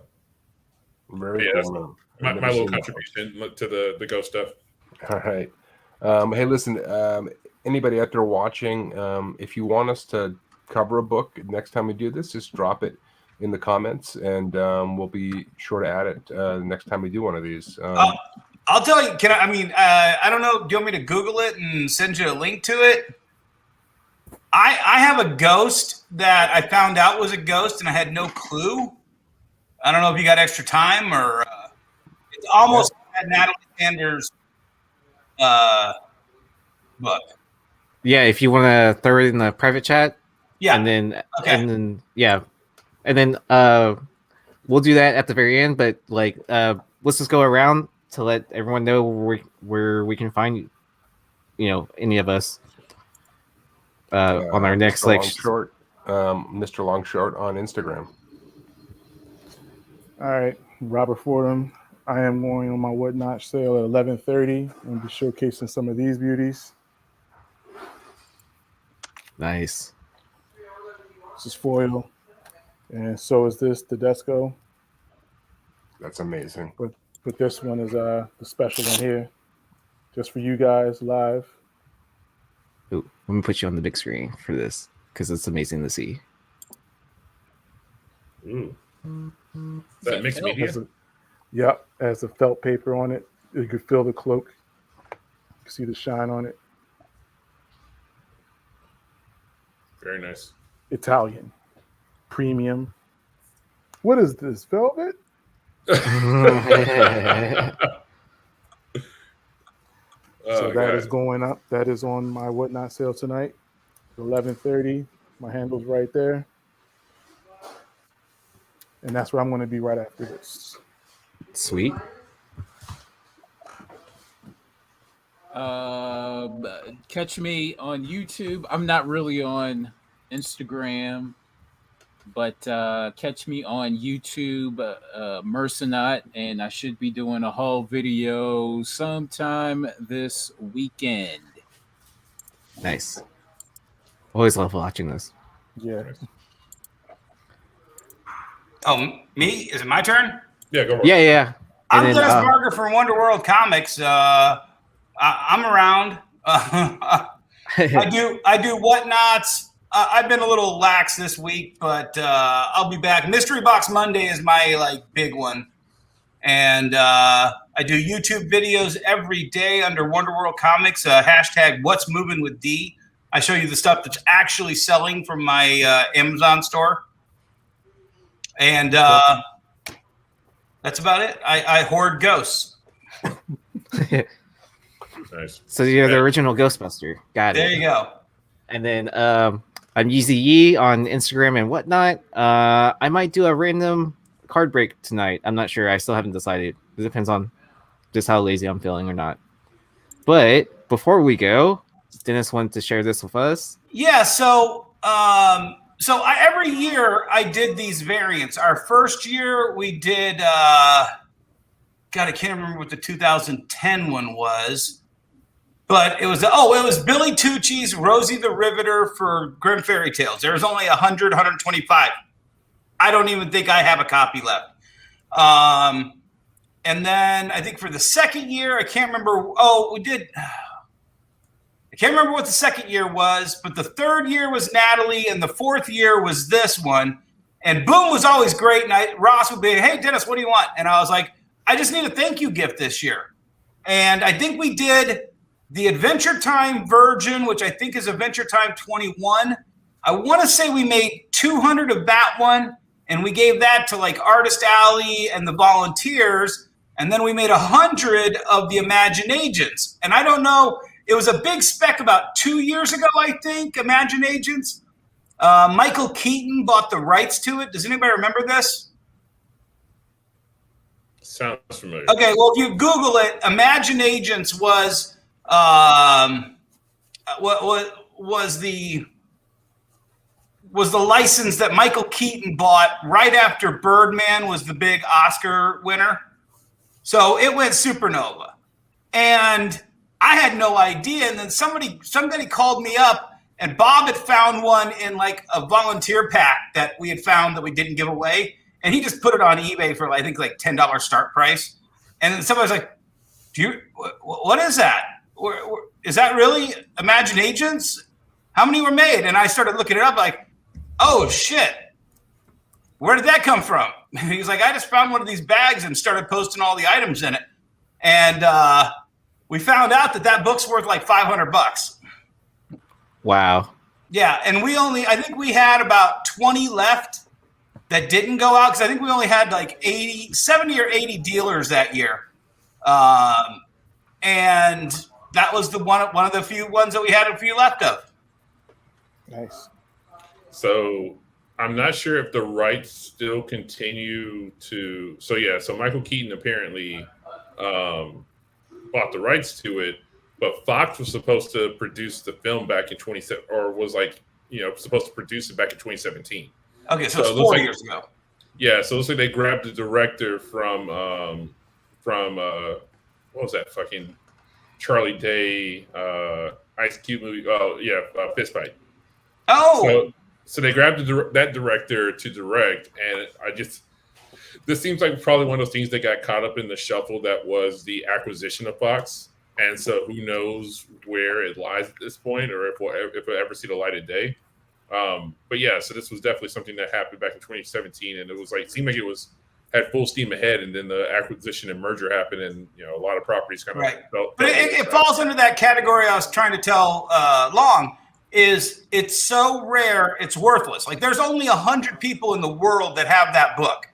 Very cool. My little contribution to the ghost stuff. All right. Hey, listen, anybody out there watching, if you want us to cover a book next time we do this, just drop it in the comments, and we'll be sure to add it next time we do one of these. I'll tell you. I don't know. Do you want me to Google it and send you a link to it? I have a ghost that I found out was a ghost, and I had no clue. I don't know if you got extra time or it's almost like Natalie Sanders' book. Yeah, if you want to throw it in the private chat. Yeah. And then we'll do that at the very end. But like, let's just go around to let everyone know where we can find any of us on our next Mr. Longshort on Instagram. All right, Robert Fordham. I am going on my Whatnot sale at 11:30 and be showcasing some of these beauties. Nice. This is foil, and so is this Tedesco. That's amazing. But this one is the special one here, just for you guys live. Ooh, let me put you on the big screen for this because it's amazing to see. Ooh. That mixed media? Yep, has a felt paper on it. You can feel the cloak. You can see the shine on it. Very nice. Italian. Premium. What is this, velvet? So that is going up. That is on my Whatnot sale tonight. 11:30. My handle's right there. And that's where I'm going to be right after this. Sweet. Catch me on YouTube. I'm not really on Instagram, but catch me on YouTube, Mercenaut, and I should be doing a haul video sometime this weekend. Nice. Always love watching this. Yeah. Oh, me? Is it my turn? Yeah, go. Yeah. I'm And then, Dennis Barger from Wonder World Comics. I'm around. I do whatnots. I've been a little lax this week, but I'll be back. Mystery Box Monday is my big one, and I do YouTube videos every day under Wonder World Comics. Hashtag What's Moving with D. I show you the stuff that's actually selling from my Amazon store, and that's about it. I hoard ghosts. Nice. So you're the original Ghostbuster. Got it. There you go. And then I'm Yeezy Yee on Instagram and whatnot. I might do a random card break tonight. I'm not sure. I still haven't decided. It depends on just how lazy I'm feeling or not. But before we go, Dennis wanted to share this with us. Yeah. So every year I did these variants. Our first year we did. God, I can't remember what the 2010 one was. But it was Billy Tucci's Rosie the Riveter for Grim Fairy Tales. There was only 100, 125. I don't even think I have a copy left. And then I think for the second year, I can't remember. I can't remember what the second year was, but the third year was Natalie, and the fourth year was this one. And Boom was always great. And Ross would be, hey, Dennis, what do you want? And I was like, I just need a thank you gift this year. And I think we did the Adventure Time version, which I think is Adventure Time 21. I want to say we made 200 of that one, and we gave that to Artist Alley and the volunteers, and then we made 100 of the Imagine-Agents. And I don't know, it was a big spec about 2 years ago, I think, Imagine-Agents. Michael Keaton bought the rights to it. Does anybody remember this? Sounds familiar. Okay, well, if you Google it, Imagine-Agents was was the license that Michael Keaton bought right after Birdman was the big Oscar winner. So it went supernova, and I had no idea. And then somebody called me up, and Bob had found one in a volunteer pack that we had found that we didn't give away, and he just put it on eBay for I think $10 start price. And then somebody was like, what is that? Is that really Imagine-Agents? How many were made? And I started looking it up oh, shit. Where did that come from? He's like, I just found one of these bags and started posting all the items in it. And we found out that book's worth $500. Wow. Yeah, and I think we had about 20 left that didn't go out because I think we only had 70 or 80 dealers that year. And that was one of the few ones that we had a few left of. Nice. So I'm not sure if the rights still continue to. So Michael Keaton apparently bought the rights to it, but Fox was supposed to produce the film back in 27, or was supposed to produce it back in 2017. Okay, so it's 4 years ago. Yeah, so it looks like they grabbed the director from what was that fucking Charlie Day Ice Cube movie? Oh yeah, Fist Fight. Oh, so they grabbed that director to direct, and this seems like probably one of those things that got caught up in the shuffle that was the acquisition of Fox, and so who knows where it lies at this point, or if it'll ever see the light of day. But yeah, so this was definitely something that happened back in 2017, and it was seemed like it had full steam ahead, and then the acquisition and merger happened, and a lot of properties kind of felt. But it falls under that category I was trying to tell Long. It's so rare, it's worthless. There's only 100 people in the world that have that book,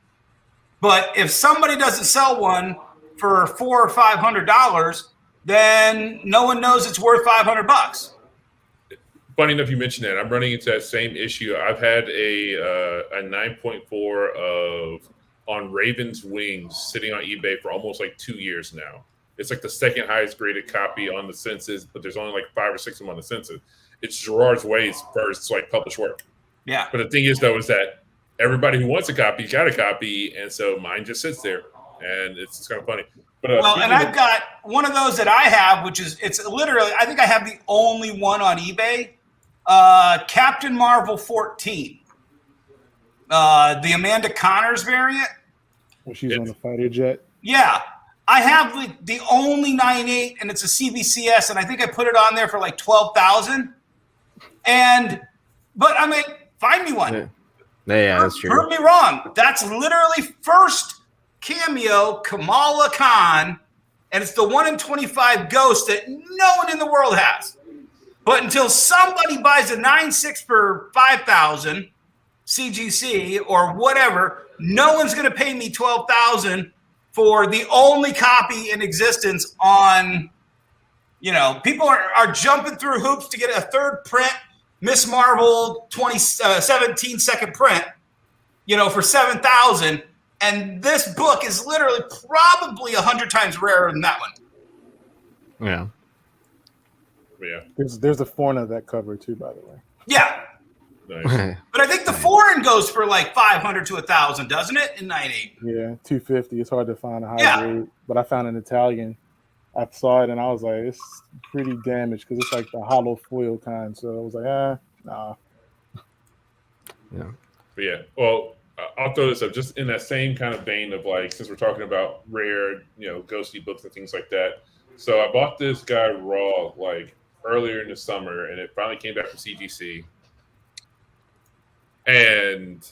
but if somebody doesn't sell one for $400 or $500, then no one knows it's worth $500. Funny enough, you mentioned that. I'm running into that same issue. I've had a 9.4 on Raven's Wings sitting on eBay for almost 2 years now. It's the second highest graded copy on the census, but there's only 5 or 6 of them on the census. It's Gerard's Way's first published work. Yeah. But the thing is, though, is that everybody who wants a copy got a copy, and so mine just sits there. and it's kind of funny. But Well, and I've got one of those that I have, which is it's literally I think I have the only one on eBay. Captain Marvel 14, the Amanda Connors variant. Well, she's on the fighter jet. Yeah, I have the only 9.8, and it's a CBCS, and I think I put it on there for like 12,000. But I mean, find me one. Yeah, that's true. Prove me wrong. That's literally first cameo Kamala Khan, and it's the 1 in 25 ghost that no one in the world has. But until somebody buys a 9.6 for 5,000 CGC or whatever, no one's going to pay me 12,000 for the only copy in existence on. People are jumping through hoops to get a third print Miss Marvel 2017 second print, for 7,000. And this book is literally probably 100 times rarer than that one. Yeah. Yeah. There's a foreign of that cover too, by the way. Yeah. Nice. But I think the foreign goes for like 500 to 1,000, doesn't it? In 9.8. Yeah, 250. It's hard to find a high grade, but I found an Italian. I saw it and I was like, it's pretty damaged because it's like the hollow foil kind. So I was like, nah. Yeah. But yeah. Well, I'll throw this up just in that same kind of vein of like, since we're talking about rare, ghosty books and things like that. So I bought this guy raw like earlier in the summer, and it finally came back from CGC. And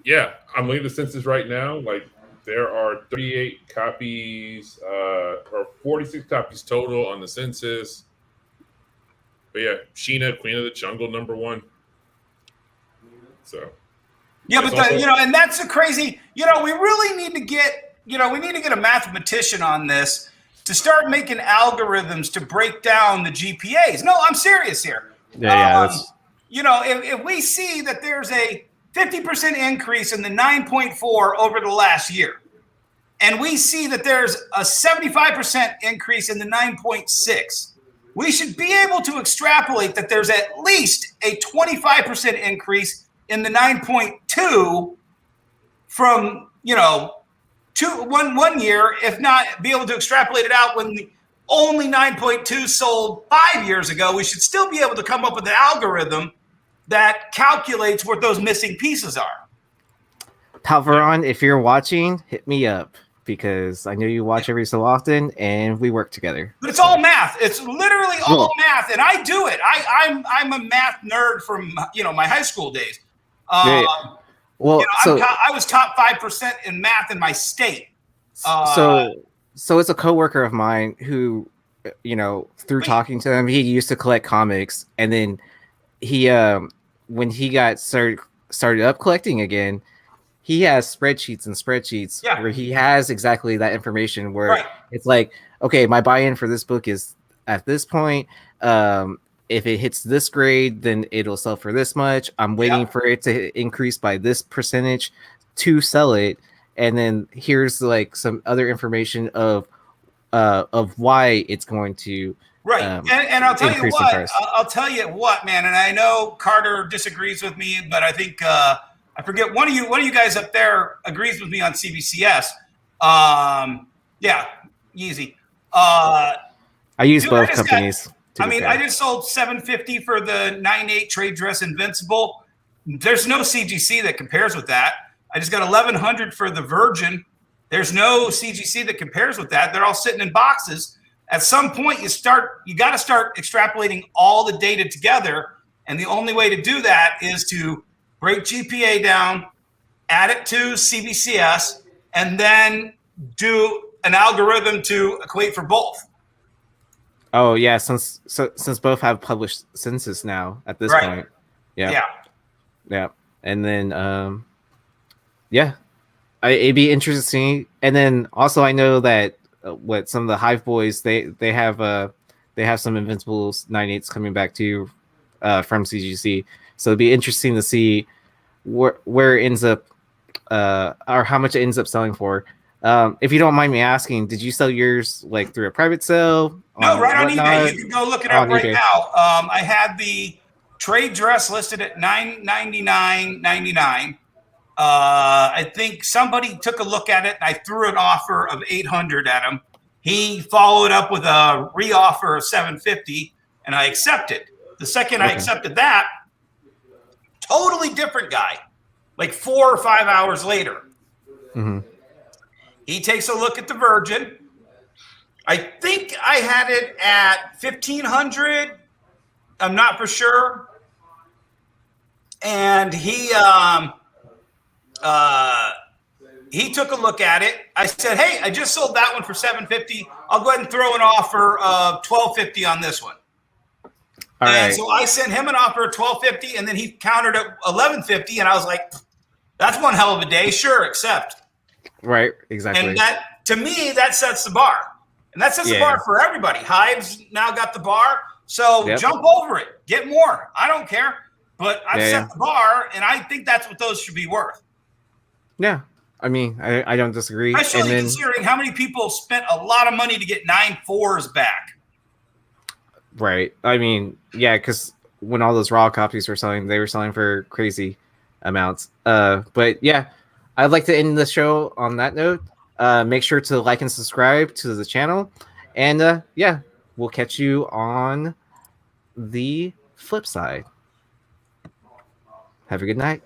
yeah, I'm looking at the census right now. Like there are 38 copies, or 46 copies total on the census. But yeah, Sheena, Queen of the Jungle, #1. So. Yeah, but and that's the crazy. We really need to get. We need to get a mathematician on this to start making algorithms to break down the GPAs. No, I'm serious here. Yeah. If we see that there's a 50% increase in the 9.4 over the last year, and we see that there's a 75% increase in the 9.6, we should be able to extrapolate that there's at least a 25% increase in the 9.2 from, one year, if not be able to extrapolate it out when the only 9.2 sold 5 years ago. We should still be able to come up with an algorithm that calculates what those missing pieces are. Palveron, if you're watching, hit me up because I know you watch every so often and we work together. But it's all math. It's literally all math, and I do it. I'm a math nerd from my high school days. Well, I was top 5% in math in my state. So it's a coworker of mine who, through talking to him, he used to collect comics, and then he, when he got started up collecting again, he has spreadsheets where he has exactly that information where it's like, okay, my buy-in for this book is at this point. If it hits this grade, then it'll sell for this much. I'm waiting for it to increase by this percentage to sell it. And then here's like some other information of why it's going to and I'll tell you what. I'll tell you what, man. And I know Carter disagrees with me, but I think I forget one of you guys up there agrees with me on CBCS. Easy. I use both companies. I just sold $750 for the 9.8 trade dress Invincible. There's no CGC that compares with that. I just got $1,100 for the Virgin. There's no CGC that compares with that. They're all sitting in boxes. At some point, you got to start extrapolating all the data together. And the only way to do that is to break GPA down, add it to CBCS, and then do an algorithm to equate for both. Oh yeah, since both have published census now at this point. Yeah. And then it'd be interesting. And then also I know that what some of the Hive boys they have some Invincibles 9.8s coming back too from CGC. So it'd be interesting to see where it ends up or how much it ends up selling for. If you don't mind me asking, did you sell yours like through a private sale? No, right on eBay. You can go look it up right now. I had the trade dress listed at $999.99. I think somebody took a look at it. And I threw an offer of $800 at him. He followed up with a re-offer of $750, and I accepted. The second I accepted that, totally different guy. Like 4 or 5 hours later, he takes a look at the Virgin. I think I had it at $1,500. I'm not for sure. And he took a look at it. I said, "Hey, I just sold that one for $750. I'll go ahead and throw an offer of $1,250 on this one." All right. So I sent him an offer of $1,250, and then he countered at $1,150, and I was like, "That's one hell of a day. Sure, accept." Right. Exactly. And that, to me, that sets the bar, and that sets the bar for everybody. Hive's now got the bar, so jump over it, get more. I don't care, but I've set the bar, and I think that's what those should be worth. Yeah. I mean, I don't disagree. Especially considering how many people spent a lot of money to get 9.4s back. Right. I mean, yeah, because when all those raw copies were selling, they were selling for crazy amounts. But yeah, I'd like to end the show on that note. Make sure to like and subscribe to the channel. And yeah, we'll catch you on the flip side. Have a good night.